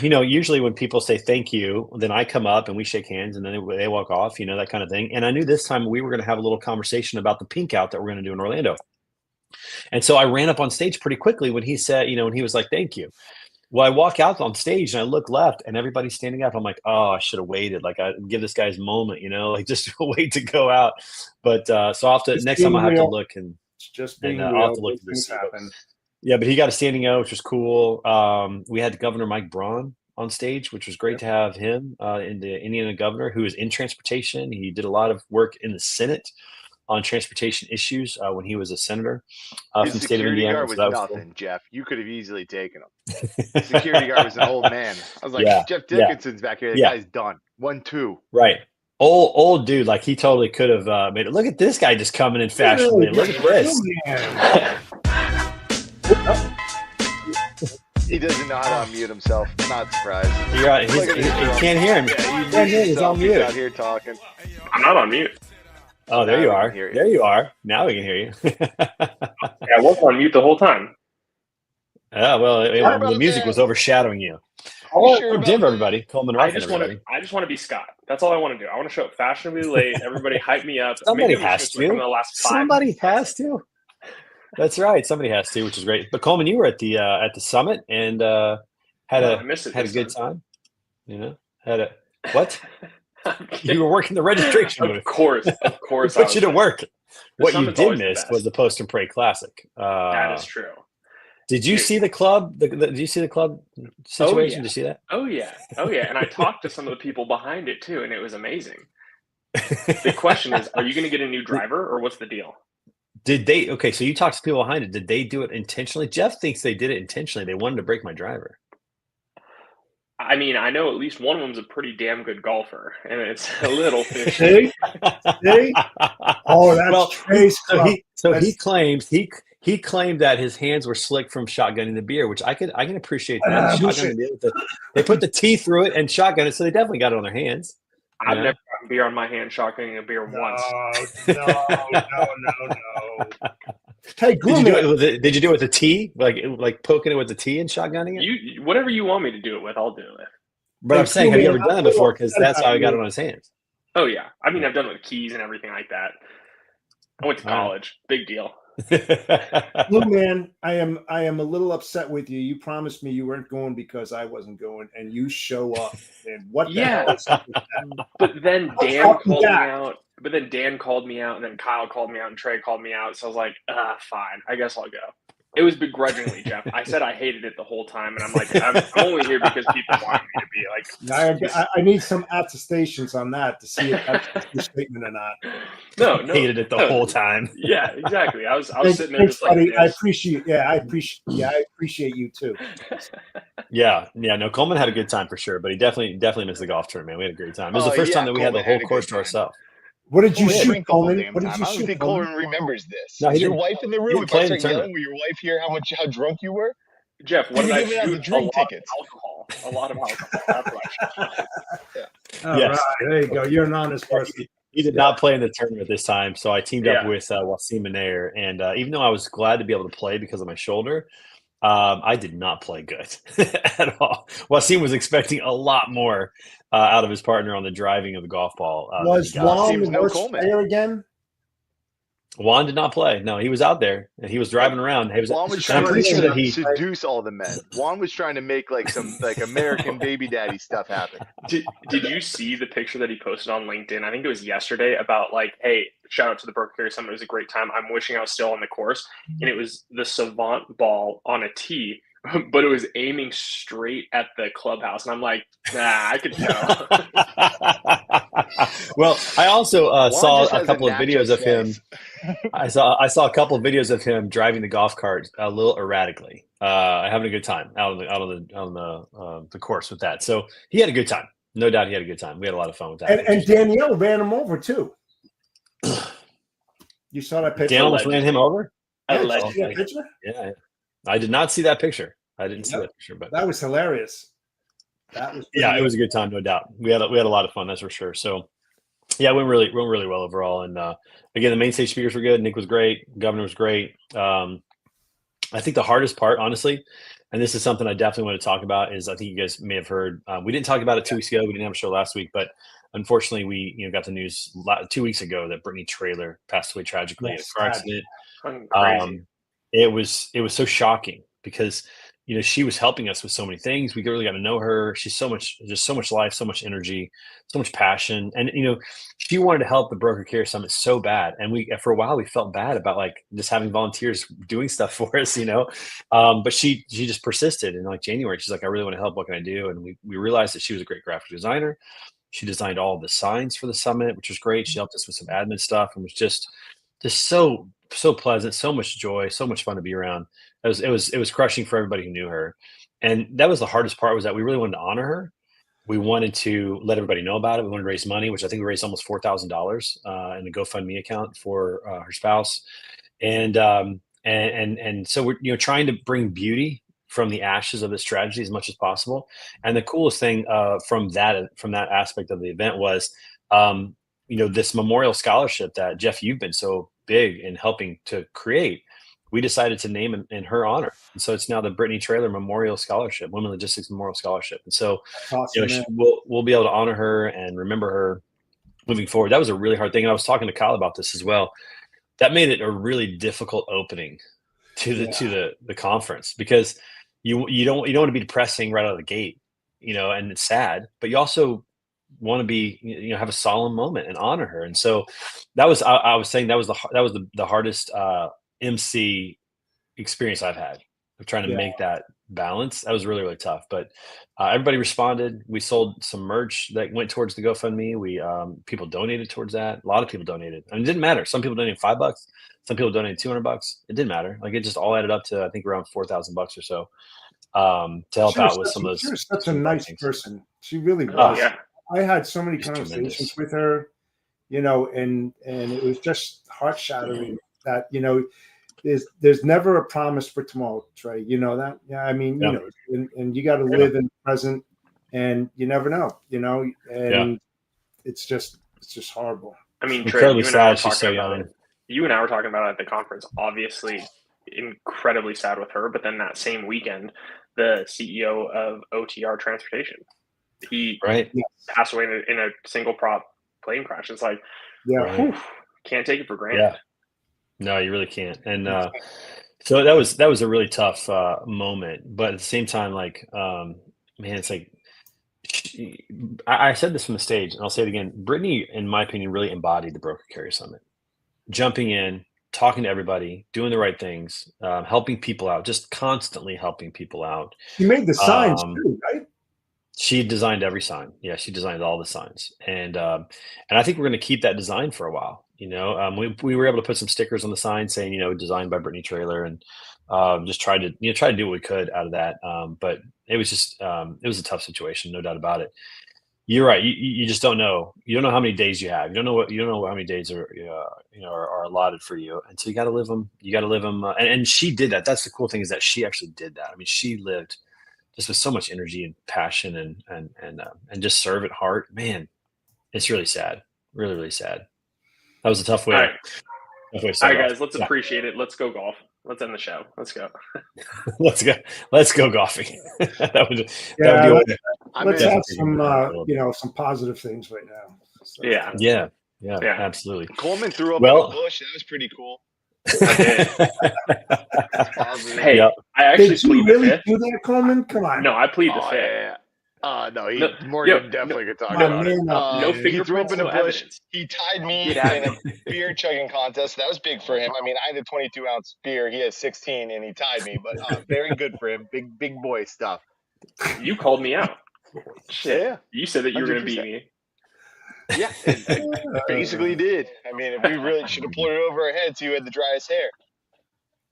usually when people say thank you, then I come up and we shake hands and then they walk off, that kind of thing. And I knew this time we were going to have a little conversation about the pink out that we're going to do in Orlando. And so I ran up on stage pretty quickly when he said, when he was like, thank you. Well, I walk out on stage and I look left and everybody's standing up. I'm like, oh, I should have waited. Like I give this guy his moment, like just wait to go out. But so I'll have to, next time I'll have to look and I'll have to look at this. Yeah, but he got a standing O, which was cool. We had Governor Mike Braun on stage, which was great to have him in the Indiana governor, who is in transportation. He did a lot of work in the Senate on transportation issues when he was a senator from the state of Indiana. His security guard was nothing, cool. Jeff. You could have easily taken him. The security guard was an old man. I was like, Jeff Dickinson's back here. The guy's done. 1-2. Right. Old dude. Like he totally could have made it. Look at this guy just coming in fashionably. Look at this. He doesn't know how to unmute himself. I'm not surprised. He can't hear him. Yeah, he's on mute. He's out here talking. I'm not on mute. Oh, there you are. There you are. Now we can hear you. I was on mute the whole time. Oh, well, the music was overshadowing you. Denver, everybody. Coleman Wright, everybody. I just want to be Scott. That's all I want to do. I want to show up fashionably late. Everybody hype me up. Somebody has to. The last 5 Somebody has to. That's right. Somebody has to, which is great. But Coleman, you were at the summit and had a good time. What? You were working the registration booth. Of course. Put you to work. What you did miss was the Post and Pray Classic. That is true. Did you see the club? Did you see the club situation? Did you see that? Oh yeah. And I talked to some of the people behind it too, and it was amazing. The question is, are you going to get a new driver, or what's the deal? Did they? Okay, so you talked to people behind it. Did they do it intentionally? Jeff thinks they did it intentionally. They wanted to break my driver. I mean, I know at least one of them's a pretty damn good golfer, and it's a little fishy. See? Oh, that's Trey's club. He claimed that his hands were slick from shotgunning the beer, which I can appreciate that. They put the tea through it and shotgun it, so they definitely got it on their hands. I've never gotten beer on my hand shotgunning a beer once. No. Hey, did you do it with the tea? Like poking it with the tea and shotgunning it? Whatever you want me to do it with, I'll do it with. But I'm saying, have you ever done it before? Because that's how he got it on his hands. Oh, yeah. I mean, I've done it with keys and everything like that. I went to college. Big deal. Blue man, I am a little upset with you. You promised me you weren't going because I wasn't going, and you show up. And what the hell is up with that? But then Dan called me out. But then Dan called me out, and then Kyle called me out, and Trey called me out. So I was like, fine, I guess I'll go. It was begrudgingly, Jeff. I said I hated it the whole time, and I'm like, I'm only here because people want me to be like. I need some attestations on that to see if that's a true statement or not. No, hated it the whole time. Yeah, exactly. I was sitting there just buddy. like, I appreciate you too. Yeah. No, Coleman had a good time for sure, but he definitely missed the golf tournament. We had a great time. It was the first time that we had the whole course to ourselves. What did you shoot, Coleman? What did you shoot? I don't think Coleman remembers this. No, Is your wife in the room? If I start yelling, will your wife hear how drunk you were? Jeff, what did I shoot? Drink tickets. A lot of alcohol. That's what I shot. All right, there you go. You're an honest person. He did not play in the tournament this time, so I teamed up with Wasim Minair, and even though I was glad to be able to play because of my shoulder, I did not play good at all. Wasim was expecting a lot more out of his partner on the driving of the golf ball. Was Juan the worst player again? Juan did not play. No, he was out there and he was driving around. Juan was trying to seduce all the men. Juan was trying to make some American baby daddy stuff happen. Did you see the picture that he posted on LinkedIn? I think it was yesterday about hey, shout out to the Broker Carrier Summit. It was a great time. I'm wishing I was still on the course. And it was the Savant ball on a tee, but it was aiming straight at the clubhouse. And I'm like, I could tell. Well, I also saw a couple of videos of him. I saw a couple of videos of him driving the golf cart a little erratically, having a good time out on the course with that. So he had a good time. no doubt he had a good time. We had a lot of fun with that. And Danielle ran him over too. You saw that picture? Dan almost ran him over? Yeah, did you see that picture? Yeah. I did not see that picture. I didn't see that picture, but that was hilarious. It was a good time, no doubt. We had a lot of fun, that's for sure. So yeah, it went really well overall. And again, the main stage speakers were good. Nick was great. Governor was great. I think the hardest part, honestly, and this is something I definitely want to talk about, is I think you guys may have heard. We didn't talk about it 2 weeks ago. We didn't have a show last week, but unfortunately, we got the news 2 weeks ago that Brittany Traylor passed away tragically in a car accident. It was so shocking because she was helping us with so many things. We really got to know her. She's so much life, so much energy, so much passion. And, she wanted to help the Broker Carrier Summit so bad. And for a while we felt bad about just having volunteers doing stuff for us, but she just persisted. And January, she's like, I really want to help. What can I do? And we realized that she was a great graphic designer. She designed all of the signs for the summit, which was great. She helped us with some admin stuff and was just so pleasant, so much joy, so much fun to be around. It was crushing for everybody who knew her. And that was the hardest part, was that we really wanted to honor her. We wanted to let everybody know about it. We wanted to raise money, which I think we raised almost $4,000 in the GoFundMe account for her spouse. And so we're trying to bring beauty from the ashes of this tragedy as much as possible. And the coolest thing from that aspect of the event was this memorial scholarship that Jeff, you've been so big in helping to create. We decided to name in her honor. And so it's now the Brittany Traylor Memorial Scholarship, Women Logistics Memorial Scholarship. And so awesome, we'll be able to honor her and remember her moving forward. That was a really hard thing. And I was talking to Kyle about this as well. That made it a really difficult opening to the conference, because you don't want to be depressing right out of the gate, and it's sad, but you also want to be, have a solemn moment and honor her. And so that was, I was saying that was the hardest MC experience I've had, of trying to make that balance. That was really, really tough, but everybody responded. We sold some merch that went towards the GoFundMe. People donated towards that. A lot of people donated. And it didn't matter. Some people donated $5. Some people donated $200. It didn't matter. It just all added up to, I think, around $4,000 or so, to help out with some of those. She was such a nice person. She really was. I had so many conversations with her, and it was just heart shattering that, there's never a promise for tomorrow, Trey. You know that? Yeah. I mean, and you got to live in the present, and you never know, and it's just horrible. I mean, Trey, you and I were talking about it at the conference, obviously incredibly sad with her, but then that same weekend, the CEO of OTR Transportation, he passed away in a single prop plane crash. It's like, can't take it for granted. Yeah. No, you really can't. And so that was a really tough moment. But at the same time, it's like, I said this from the stage, and I'll say it again. Brittany, in my opinion, really embodied the Broker Carrier Summit. Jumping in, talking to everybody, doing the right things, helping people out, just constantly helping people out. You made the signs too, right? She designed every sign. Yeah, she designed all the signs. And I think we're going to keep that design for a while. We were able to put some stickers on the sign saying, designed by Brittany Traylor, and just try to do what we could out of that. But it was just, it was a tough situation, no doubt about it. You're right. You just don't know. You don't know how many days you have. You don't know how many days are allotted for you. And so you got to live them. And she did that. That's the cool thing, is that she actually did that. I mean, she lived just with so much energy and passion and just servant heart. Man, it's really sad. Really, really sad. That was a tough way. All right, guys, let's appreciate it. Let's go golf. Let's end the show. Let's go. Let's go golfing. that would be let's have some some positive things right now. So. Yeah, absolutely. Coleman threw up in a bush. That was pretty cool. Hey, I actually did you really do that, Coleman? Come on. No, I plead the fifth. Yeah. Morgan definitely could talk about it. No he threw up in a bush. Evidence. He tied me in a beer chugging contest. That was big for him. I mean, I had a 22-ounce beer. He had 16, and he tied me. But very good for him. Big boy stuff. You called me out. Shit. Yeah. You said that you were going to beat me. Yeah, I basically did. I mean, we really should have pulled it over our heads. You had the driest hair.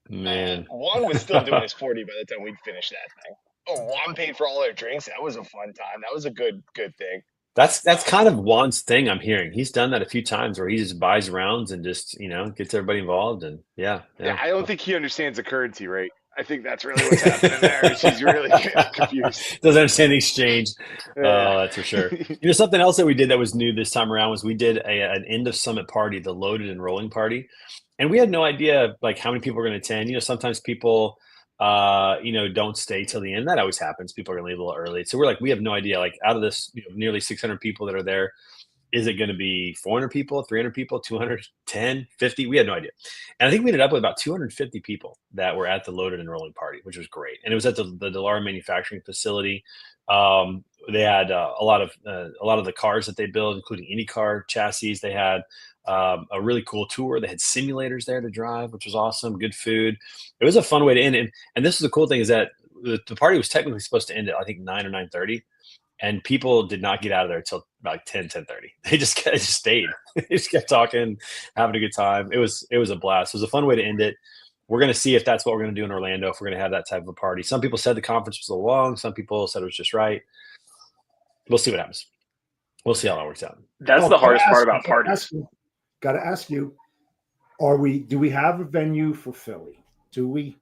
Man. Juan was still doing his 40 by the time we'd finished that thing. Oh, Juan paid for all our drinks. That was a fun time. That was a good thing. That's kind of Juan's thing. I'm hearing he's done that a few times where he just buys rounds and just gets everybody involved and yeah. I don't think he understands the currency rate. I think that's really what's happening there. She's really confused. Doesn't understand the exchange. Yeah. Oh, that's for sure. Something else that we did that was new this time around was we did an end of summit party, the loaded and rolling party, and we had no idea like how many people were going to attend. Sometimes people don't stay till the end. That always happens. People are going to leave a little early. So we're like, we have no idea. Like out of this nearly 600 people that are there, is it going to be 400 people, 300 people, 210, 50? We had no idea. And I think we ended up with about 250 people that were at the loaded and rolling party, which was great. And it was at the Delara manufacturing facility. They had a lot of the cars that they build, including IndyCar chassis. They had a really cool tour. They had simulators there to drive, which was awesome. Good food. It was a fun way to end it. And this is the cool thing is that the party was technically supposed to end at I think 9 or 9:30. And people did not get out of there until about 10:30. They just stayed. They just kept talking, having a good time. It was a blast. It was a fun way to end it. We're going to see if that's what we're going to do in Orlando, if we're going to have that type of a party. Some people said the conference was a little long. Some people said it was just right. We'll see what happens. We'll see how that works out. That's the hardest part about parties. Got to ask you, do we have a venue for Philly? Do we?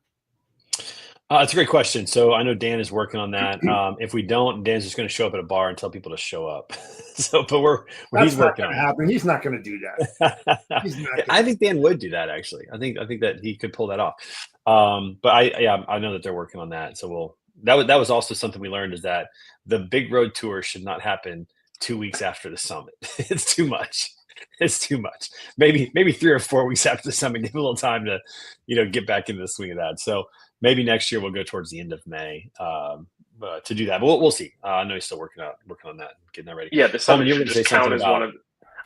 It's a great question. So I know Dan is working on that. If we don't, Dan's just going to show up at a bar and tell people to show up. But he's working on it. Happen. He's not going to do that. I think Dan would do that actually. I think that he could pull that off. But I know that they're working on that. So that was also something we learned is that the big road tour should not happen 2 weeks after the summit. It's too much. It's too much. Maybe 3 or 4 weeks after the summit, give a little time to, get back into the swing of that. So maybe next year we'll go towards the end of May to do that. But we'll see. I know he's still working on that, getting that ready. Yeah, the summit should just count as one of.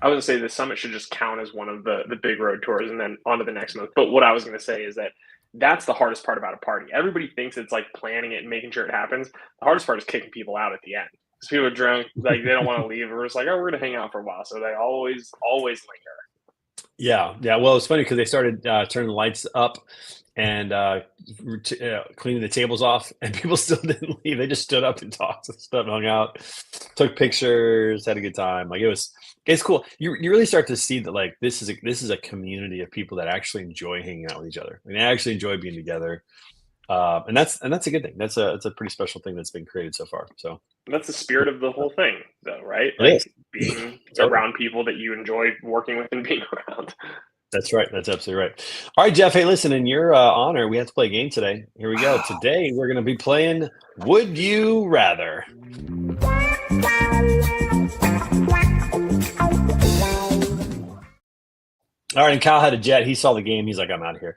I would say the summit should just count as one of the big road tours, and then on to the next month. But what I was going to say is that's the hardest part about a party. Everybody thinks it's like planning it and making sure it happens. The hardest part is kicking people out at the end. Because people are drunk, like they don't want to leave. We're just like, oh, we're going to hang out for a while. So they always linger. Yeah. Well, it's funny because they started turning the lights up and cleaning the tables off, and people still didn't leave. They just stood up and talked, stood up and hung out, took pictures, had a good time. Like it's cool. You really start to see that like this is a community of people that actually enjoy hanging out with each other. I mean, they actually enjoy being together. And that's a good thing. It's a pretty special thing that's been created so far. So that's the spirit of the whole thing, though, right? Like being around people that you enjoy working with and being around. That's right. That's absolutely right. All right, Jeff. Hey, listen, in your honor, we have to play a game today. Here we go. Today, we're going to be playing Would You Rather. All right, and Kyle had a jet. He saw the game. He's like, I'm out of here.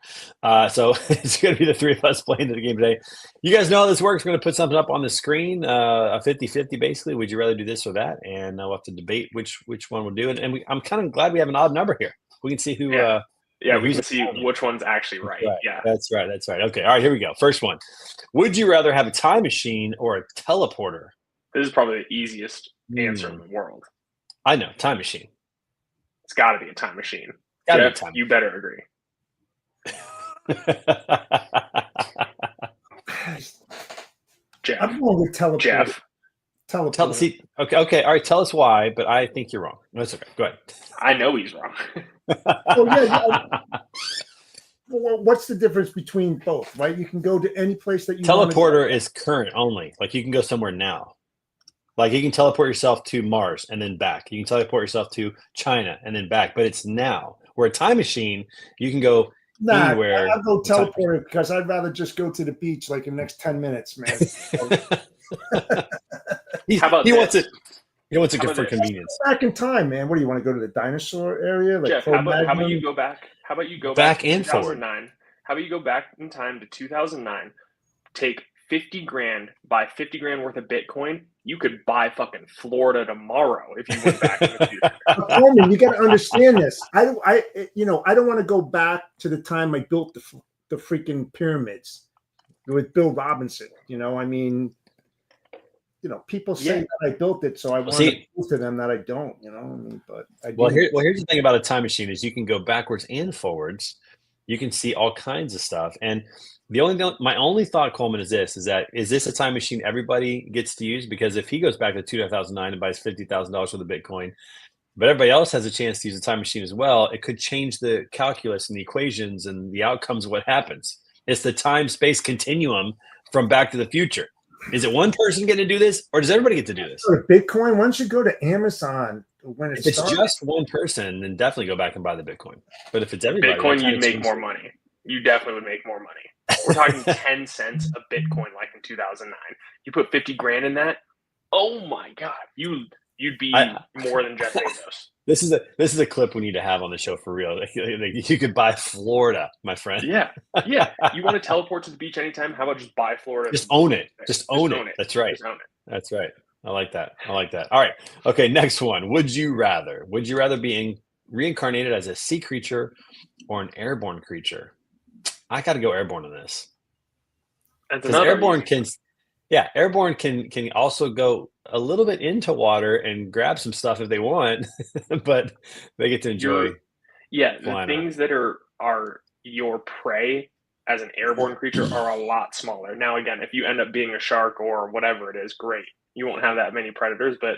So it's going to be the three of us playing the game today. You guys know how this works. We're going to put something up on the screen, a 50-50 basically. Would you rather do this or that? And we'll have to debate which one we'll do. And I'm kind of glad we have an odd number here. We can see who. We can see which one's actually right. Yeah, that's right. Okay. All right, here we go. First one. Would you rather have a time machine or a teleporter? This is probably the easiest answer in the world. I know. Time machine. It's got to be a time machine. Jeff, you better agree. Jeff. I'm going with teleporter. Jeff. Teleporter. Okay. All right. Tell us why, but I think you're wrong. That's okay. Go ahead. I know he's wrong. Well, what's the difference between both, right? You can go to any place that you want. Teleporter is current only. Like you can go somewhere now. Like you can teleport yourself to Mars and then back. You can teleport yourself to China and then back, but it's now. Where a time machine, you can go anywhere. I'll go teleporter because I'd rather just go to the beach like in the next 10 minutes, man. He wants it for convenience. Back in time, man. What do you want to go to the dinosaur area? Like Jeff, how about you go back? How about you go back and to 2009? How about you go back in time to 2009? Take $50,000, buy $50,000 worth of Bitcoin. You could buy fucking Florida tomorrow if you went back in the future. Coleman, you got to understand this. I don't want to go back to the time I built the freaking pyramids with Bill Robinson. People say that I built it, so I want to prove to them that I don't. But here's the thing about a time machine is you can go backwards and forwards. You can see all kinds of stuff. And my only thought, Coleman, is this a time machine everybody gets to use? Because if he goes back to 2009 and buys $50,000 worth of Bitcoin, but everybody else has a chance to use a time machine as well, it could change the calculus and the equations and the outcomes of what happens. It's the time-space continuum from Back to the Future. Is it one person getting to do this, or does everybody get to do this? Bitcoin, why don't you go to Amazon when if it's just one person, then definitely go back and buy the Bitcoin. But if it's everybody, Bitcoin, you'd make more money. You definitely would make more money. We're talking 10 cents a Bitcoin like in 2009. You put 50 grand in that, oh my God, you'd be more than Jeff Bezos. This is a clip we need to have on the show for real. Like, you could buy Florida, my friend. Yeah. You want to teleport to the beach anytime? How about just buy Florida? Just own it. Just own it. That's right. Just own it. That's right. I like that. All right. Okay, next one. Would you rather being reincarnated as a sea creature or an airborne creature? I got to go airborne on this. Because airborne can also go a little bit into water and grab some stuff if they want, but they get to enjoy. The things that are your prey as an airborne creature are a lot smaller. Now, again, if you end up being a shark or whatever it is, great. You won't have that many predators, but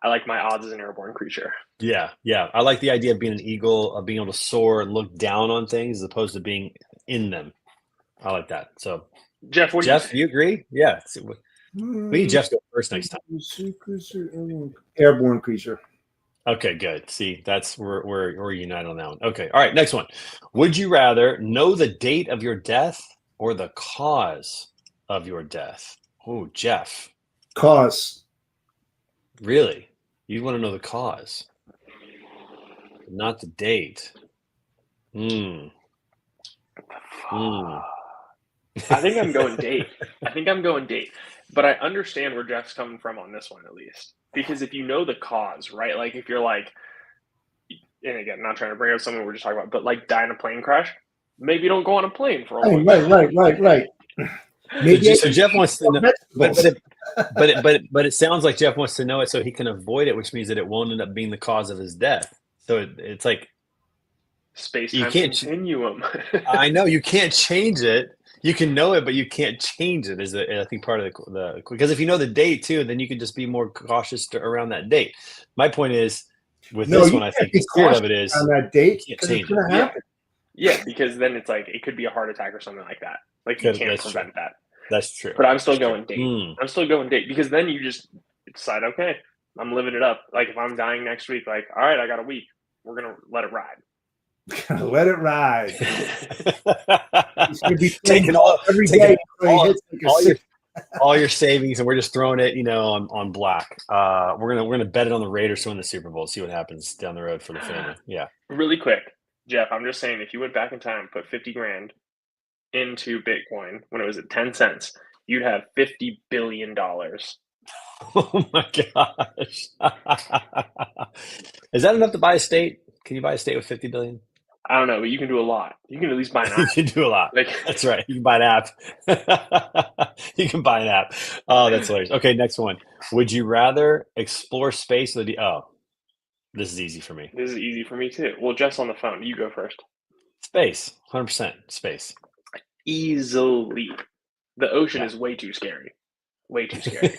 I like my odds as an airborne creature. Yeah. I like the idea of being an eagle, of being able to soar and look down on things as opposed to being in them. I like that. So, Jeff, do you agree? Yeah. We need Jeff to go first next time. Airborne creature. Okay, good. See, we're united on that one. Okay, all right. Next one. Would you rather know the date of your death or the cause of your death? Oh, Jeff. Cause. Really? You want to know the cause, not the date? I think I'm going date. But I understand where Jeff's coming from on this one, at least. Because if you know the cause, right? Like if you're like, and again, not trying to bring up something we were just talking about, but like die in a plane crash, maybe you don't go on a plane for a long time. Right. So Jeff wants to know, but it sounds like Jeff wants to know it so he can avoid it, which means that it won't end up being the cause of his death. So it's like space-time continuum. I know you can't change it. You can know it, but you can't change it. I think part of the because if you know the date too, then you can just be more cautious around that date. My point is with this one, I think the spirit of it is on that date. You can't change it. Yeah, because then it's like it could be a heart attack or something like that. Like you can't prevent that. That's true. But I'm still going date. I'm still going date because then you just decide, okay, I'm living it up. Like if I'm dying next week, like all right, I got a week. We're gonna let it ride. Let it ride. Taking all your savings, and we're just throwing it, on black. We're gonna bet it on the Raiders to win the Super Bowl. See what happens down the road for the family. Yeah. Really quick, Jeff. I'm just saying, if you went back in time, put 50 grand into Bitcoin when it was at 10 cents, you'd have $50 billion. Oh my gosh! Is that enough to buy a state? Can you buy a state with 50 billion? I don't know, but you can do a lot. You can at least buy an app. You can do a lot. That's right. You can buy an app. You can buy an app. Oh, that's hilarious. Okay, next one. Would you rather explore space or this is easy for me. This is easy for me too. Well, Jeff's on the phone. You go first. Space. 100% space. Easily. The ocean is way too scary. Way too scary.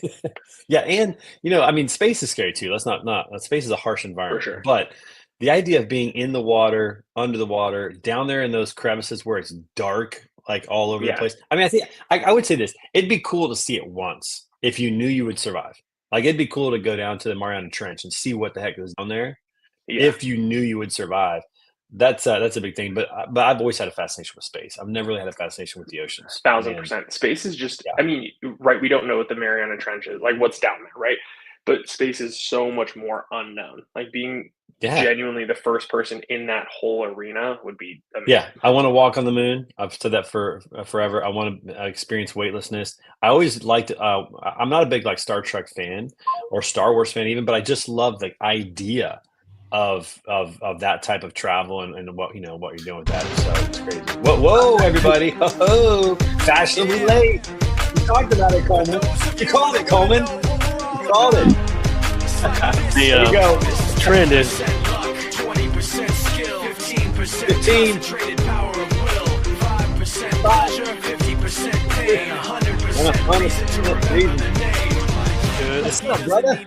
Yeah, and space is scary too. Space is a harsh environment. For sure. But the idea of being in the water, under the water, down there in those crevices where it's dark, like all over the place. I think I would say this. It'd be cool to see it once if you knew you would survive. Like it'd be cool to go down to the Mariana Trench and see what the heck is down there. Yeah. If you knew you would survive. That's a big thing. But I've always had a fascination with space. I've never really had a fascination with the oceans. 1,000%. Space is just, right. We don't know what the Mariana Trench is, like what's down there, right? But space is so much more unknown. Like being genuinely the first person in that whole arena would be amazing. Yeah, I want to walk on the moon. I've said that for forever. I want to experience weightlessness. I always liked. I'm not a big like Star Trek fan or Star Wars fan even, but I just love the idea of that type of travel and what you're doing with that. So it's crazy. Whoa, everybody! Fashionably late. You talked about it, Coleman. You called it, Coleman. You called it. There you go. Trend is 15. What's up, brother?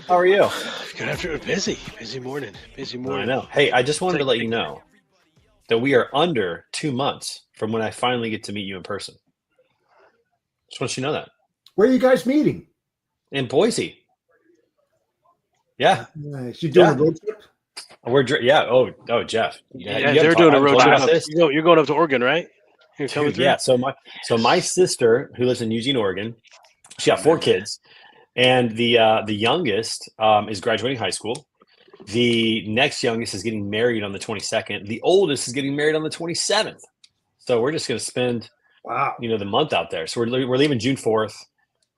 How are you? Good afternoon. Busy morning. I know. Hey, I just wanted to let you know that we are under 2 months from when I finally get to meet you in person. Just want you to know that. Where are you guys meeting? In Boise. Yeah. Nice. You doing a road trip? Oh, Jeff. Yeah, you they're haven't doing a I road told you trip. about this? You're going up to Oregon, right? You're coming Dude, through? yeah. So my sister, who lives in Eugene, Oregon, she got 4 kids, and the youngest is graduating high school. The next youngest is getting married on the 22nd. The oldest is getting married on the 27th. So we're just going to spend, the month out there. So we're leaving June 4th.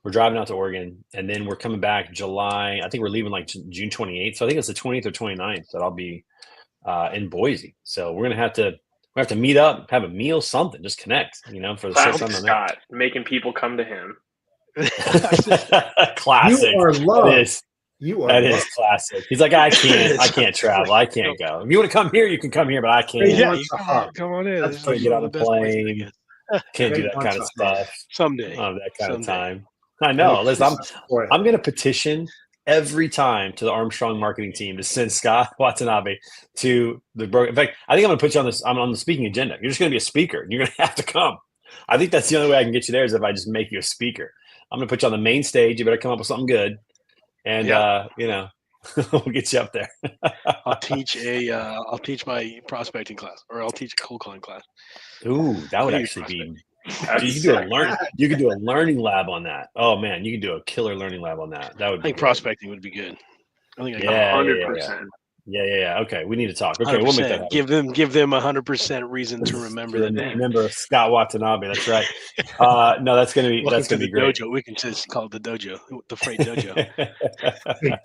We're driving out to Oregon, and then we're coming back July. I think we're leaving like June 28th. So I think it's the 20th or 29th that I'll be in Boise. So we're gonna have to meet up, have a meal, something, just connect. For the first Classic time. Scott, making people come to him. Classic. You are loved. That is classic. He's like, I can't travel. I can't go. If you want to come here, you can come here, but I can't. Yeah, you come on in. Can't get on a plane. Can't do that kind of stuff. Someday. That kind of time. I know. Listen, I'm going to petition every time to the Armstrong marketing team to send Scott Watanabe to the broker. In fact, I think I'm going to put you on this. I'm on the speaking agenda. You're just going to be a speaker. You're going to have to come. I think that's the only way I can get you there is if I just make you a speaker. I'm going to put you on the main stage. You better come up with something good, and we'll get you up there. I'll teach my prospecting class, or I'll teach a cold calling class. Ooh, that would actually be. Dude, you could do a learning lab on that. Oh man, you could do a killer learning lab on that. That would. I think prospecting would be good. I think 100%. Yeah. Okay, we need to talk. Okay, we'll make that happen. Give them 100% reason to remember the name. Remember Scott Watanabe. That's right. No, that's gonna be great. Dojo. We can just call it the dojo, the Freight Dojo.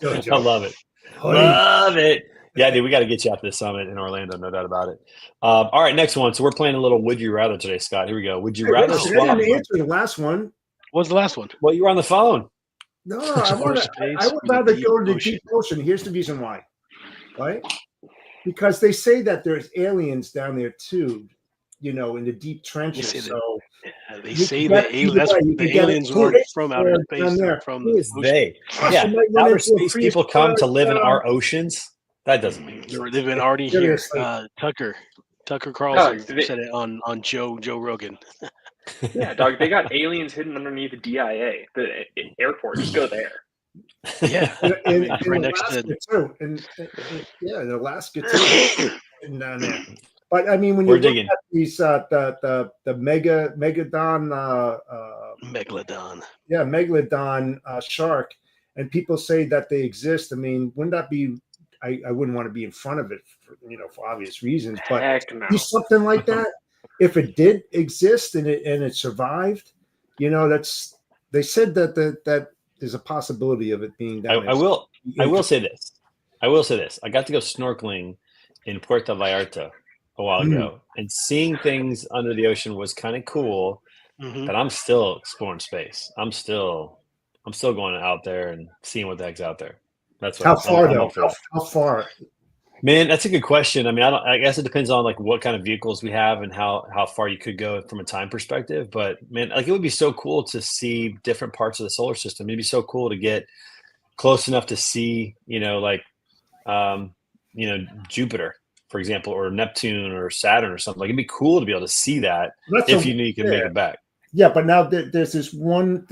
Dojo. I love it. Love it. Yeah, dude, we got to get you out to the summit in Orlando, no doubt about it. All right, next one. So we're playing a little Would You Rather today, Scott. Here we go. Would you rather I didn't answer the last one. What's the last one? Well, you were on the phone. No, I would rather go to the deep ocean. Here's the reason why. Right? Because they say that there's aliens down there too, in the deep trenches. They say the aliens weren't from outer space. From Who is they? Yeah, outer space people come to live in our oceans. That doesn't make sense. They've been already here. Tucker Carlson said it on Joe Rogan. Yeah, dog. They got aliens hidden underneath the DIA, the airport. Just go there. Yeah, in Alaska too. In Alaska too. And down there. But I mean, when you look at these, the megalodon shark, and people say that they exist. I mean, wouldn't that be? I wouldn't want to be in front of it, for obvious reasons. But something like that, if it did exist and it survived, they said that there's a possibility of it being down there. I will say this. I got to go snorkeling in Puerto Vallarta a while ago, and seeing things under the ocean was kind of cool. But I'm still exploring space. I'm still going out there and seeing what the heck's out there. That's what how far though? How far? Man, that's a good question. I mean, I guess it depends on like what kind of vehicles we have and how far you could go from a time perspective. But man, like it would be so cool to see different parts of the solar system. It'd be so cool to get close enough to see, Jupiter, for example, or Neptune or Saturn or something. Like it'd be cool to be able to see that if you knew you could make it back. Yeah, but now there's this one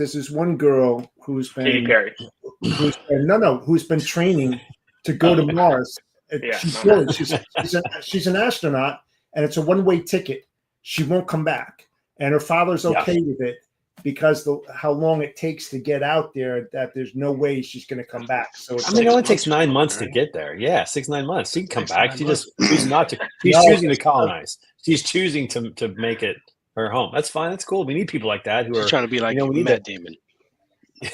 girl who's been Katy Perry. Who's been training to go to Mars. Yeah, she's an astronaut, and it's a one-way ticket. She won't come back, and her father's okay with it because how long it takes to get out there. That there's no way she's going to come back. So it only takes 9 months to get there. Yeah, 6-9 months. She can come back. She just chooses not to. She's choosing to colonize. She's choosing to make it her home. That's fine. That's cool. We need people like that who are trying to be like Matt Damon.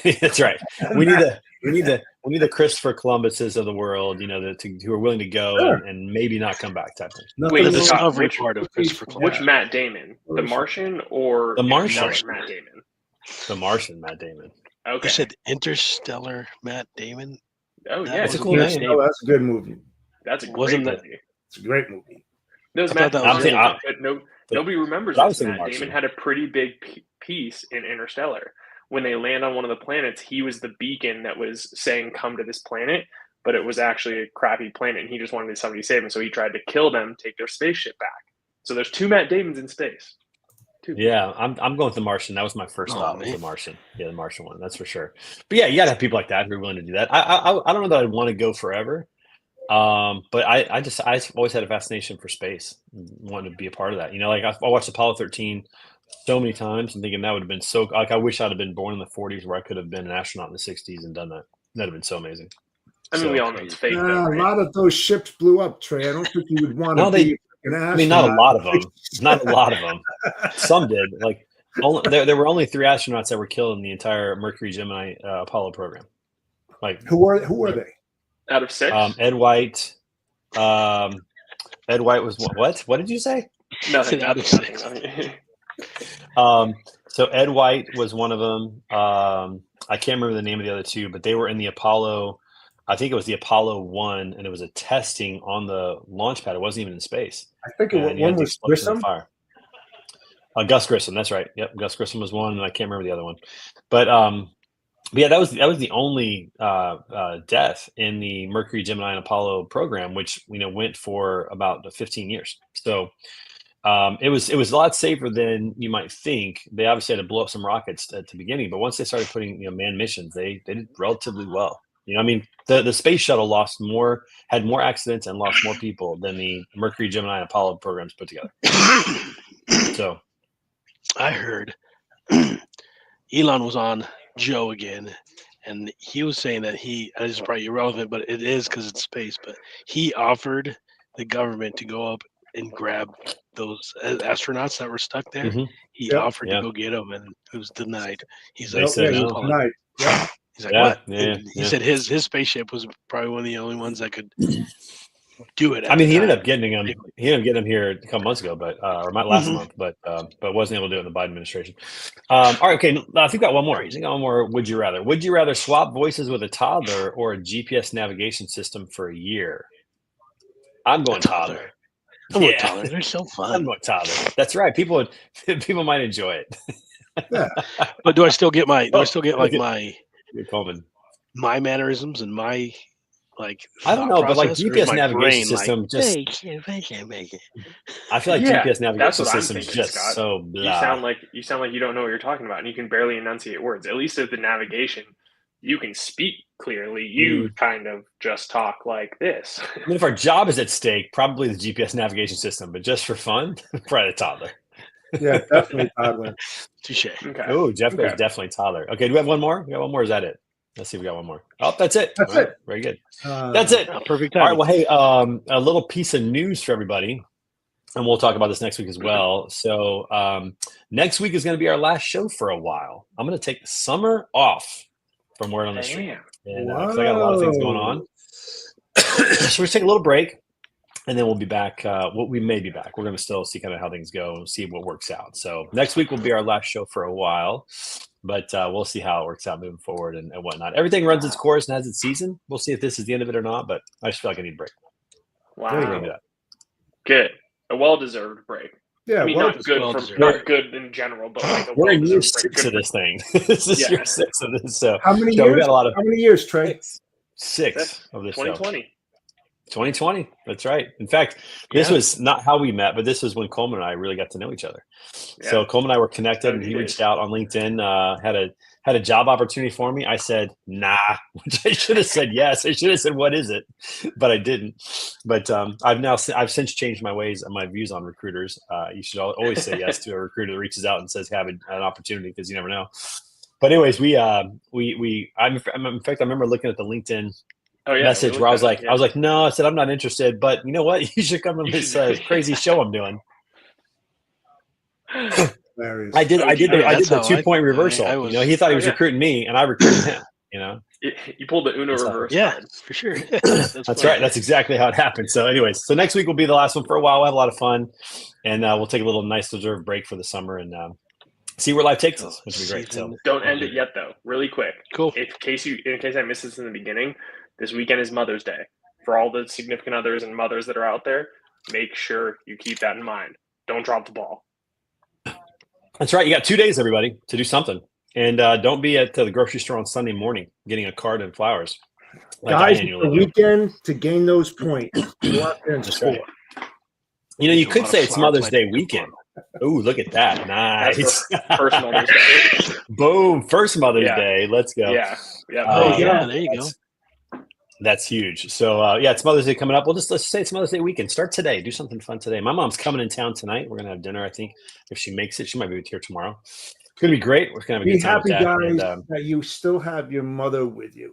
That's right. We need the Christopher Columbuses of the world, who are willing to go and maybe not come back type thing. Wait, the discovery part of Christopher Columbus. Which Matt Damon? The Martian or the Martian? Matt Damon. The Martian, Matt Damon. Okay. You said Interstellar Matt Damon. Oh yeah, it's a cool name. Oh, that's a good movie. That's a great movie. It's a great movie. Those Nobody remembers But I this. was thinking Matt Martian. Damon had a pretty big piece in Interstellar. When they land on one of the planets, he was the beacon that was saying, "Come to this planet," but it was actually a crappy planet, and he just wanted somebody to save him. So he tried to kill them, take their spaceship back. So there's 2 Matt Damons in space. 2. Yeah, I'm going with the Martian. That was my first thought. Was man. the Martian? Yeah, the Martian one. That's for sure. But yeah, you gotta have people like that who are willing to do that. I don't know that I'd want to go forever. But I always had a fascination for space, wanting to be a part of that. Like I watched Apollo 13 so many times and thinking that would have been so. Like I wish I'd have been born in the 40s where I could have been an astronaut in the 60s and done that. That'd have been so amazing. I mean, we all know it's fake. Though, A right? lot of those ships blew up, Trey. I don't think you would want No, to be an astronaut. I mean, not a lot of them. Not a lot of them. Some did. Like there were only 3 astronauts that were killed in the entire Mercury Gemini Apollo program. Like Who are they? Out of 6? Ed White. Ed White was what? What did you say? Nothing. Out of 6. So Ed White was one of them. I can't remember the name of the other 2, but they were in the Apollo. I think it was the Apollo 1, and it was a testing on the launch pad. It wasn't even in space. I think And you one had the was explosion of Grissom. fire. Gus Grissom, that's right. Yep, Gus Grissom was one, and I can't remember the other one. But yeah, that was the only death in the Mercury, Gemini, and Apollo program, which went for about 15 years. So it was a lot safer than you might think. They obviously had to blow up some rockets at the beginning, but once they started putting manned missions, they did relatively well. I mean, the space shuttle had more accidents and lost more people than the Mercury, Gemini, and Apollo programs put together. So I heard Elon was on Joe again, and he was saying that this is probably irrelevant, but it is because it's space. But he offered the government to go up and grab those astronauts that were stuck there. Mhm. He offered to go get them, and it was denied. He's They like, said he no. was denied. Yeah. He's like, Yeah, what? yeah, And he said his spaceship was probably one of the only ones that could do it. I mean, he ended time. up getting him. He ended up getting him here a couple months ago, or last month, but wasn't able to do it in the Biden administration. All right, okay. I think I got one more. I think I got one more. Would you rather? Would you rather swap voices with a toddler or a GPS navigation system for a year? I'm going toddler. I'm going toddler. They're so fun. I'm going toddler. That's right. People might enjoy it. Yeah. But do I still get my? You're Coleman. My mannerisms and my I don't know, but like process, or is GPS my navigation brain system just. I can't make it. I feel like Yeah, GPS that's navigation what I'm system is thinking, just Scott. so blah. You sound like you don't know what you're talking about, and you can barely enunciate words. At least with the navigation, you can speak clearly. You kind of just talk like this. I mean, if our job is at stake, probably the GPS navigation system, but just for fun, probably the toddler. Yeah, definitely toddler. Touche. Okay. Oh, Jeff goes definitely toddler. Okay, do we have one more? We got one more. Is that it? Let's see if we got one more. Oh, that's it. That's All right, it. very good. That's it. Perfect All timing. right. Well, hey, a little piece of news for everybody, and we'll talk about this next week as well. So next week is going to be our last show for a while. I'm going to take the summer off from Word on the Street, and 'cause I got a lot of things going on. So we're take a little break, and then we'll be back. We may be back. We're going to still see kind of how things go and see what works out. So next week will be our last show for a while. But we'll see how it works out moving forward and whatnot. Everything runs its course and has its season. We'll see if this is the end of it or not, but I just feel like I need a break. Wow. Good. A well-deserved break. Yeah, I mean, not good in general, but like a we're in year well-deserved 6 of this thing. This is year 6 of this. So how many so years? We got a lot of how many years, Trey? Six of this 2020. show. 2020. That's right. In fact, this was not how we met, but this was when Coleman and I really got to know each other. Yeah. So Coleman and I were connected, and he reached out on LinkedIn, had a job opportunity for me. I said, nah, which I should have said yes. I should have said, what is it? But I didn't. But I've since changed my ways and my views on recruiters. You should always say yes to a recruiter that reaches out and says, have an opportunity, because you never know. But anyways, in fact, I remember looking at the LinkedIn message where I was like, no, I said, I'm not interested, but you know what? You should come to this crazy show I'm doing. I did the 2-point reversal. He thought he was recruiting me, and I recruited him. You pulled the Uno reverse. Yeah, for sure. That's right. That's exactly how it happened. So anyways, so next week will be the last one for a while. We'll have a lot of fun, and we'll take a little nice deserved break for the summer and see where life takes us, which would be great. So don't end it yet, though. Really quick. Cool. In case I missed this in the beginning, this weekend is Mother's Day. For all the significant others and mothers that are out there, make sure you keep that in mind. don't drop the ball. That's right. You got 2 days, everybody, to do something. And don't be at the grocery store on Sunday morning getting a card and flowers. Like Guys, I it's annually the do. weekend to gain those points. Go out there and That's score. right. You know, you A could lot say of it's flower Mother's Day planting. weekend. Oh, look at that. That's Nice. first Mother's Day. Boom. First Mother's Yeah. Day. Let's go. Yeah. Yeah. Oh, Um, yeah, there you go. That's huge. So, yeah, it's Mother's Day coming up. Let's say it's Mother's Day weekend. Start today. Do something fun today. My mom's coming in town tonight. We're going to have dinner, I think. If she makes it, she might be here tomorrow. It's going to be great. We're going to have a Be good time happy, with that. guys, And, that you still have your mother with you.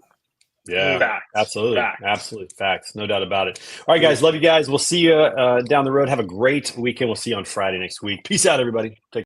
yeah, Facts. absolutely. Facts. Absolutely. Facts. No doubt about it. All right, guys. Love you guys. We'll see you down the road. Have a great weekend. We'll see you on Friday next week. Peace out, everybody. Take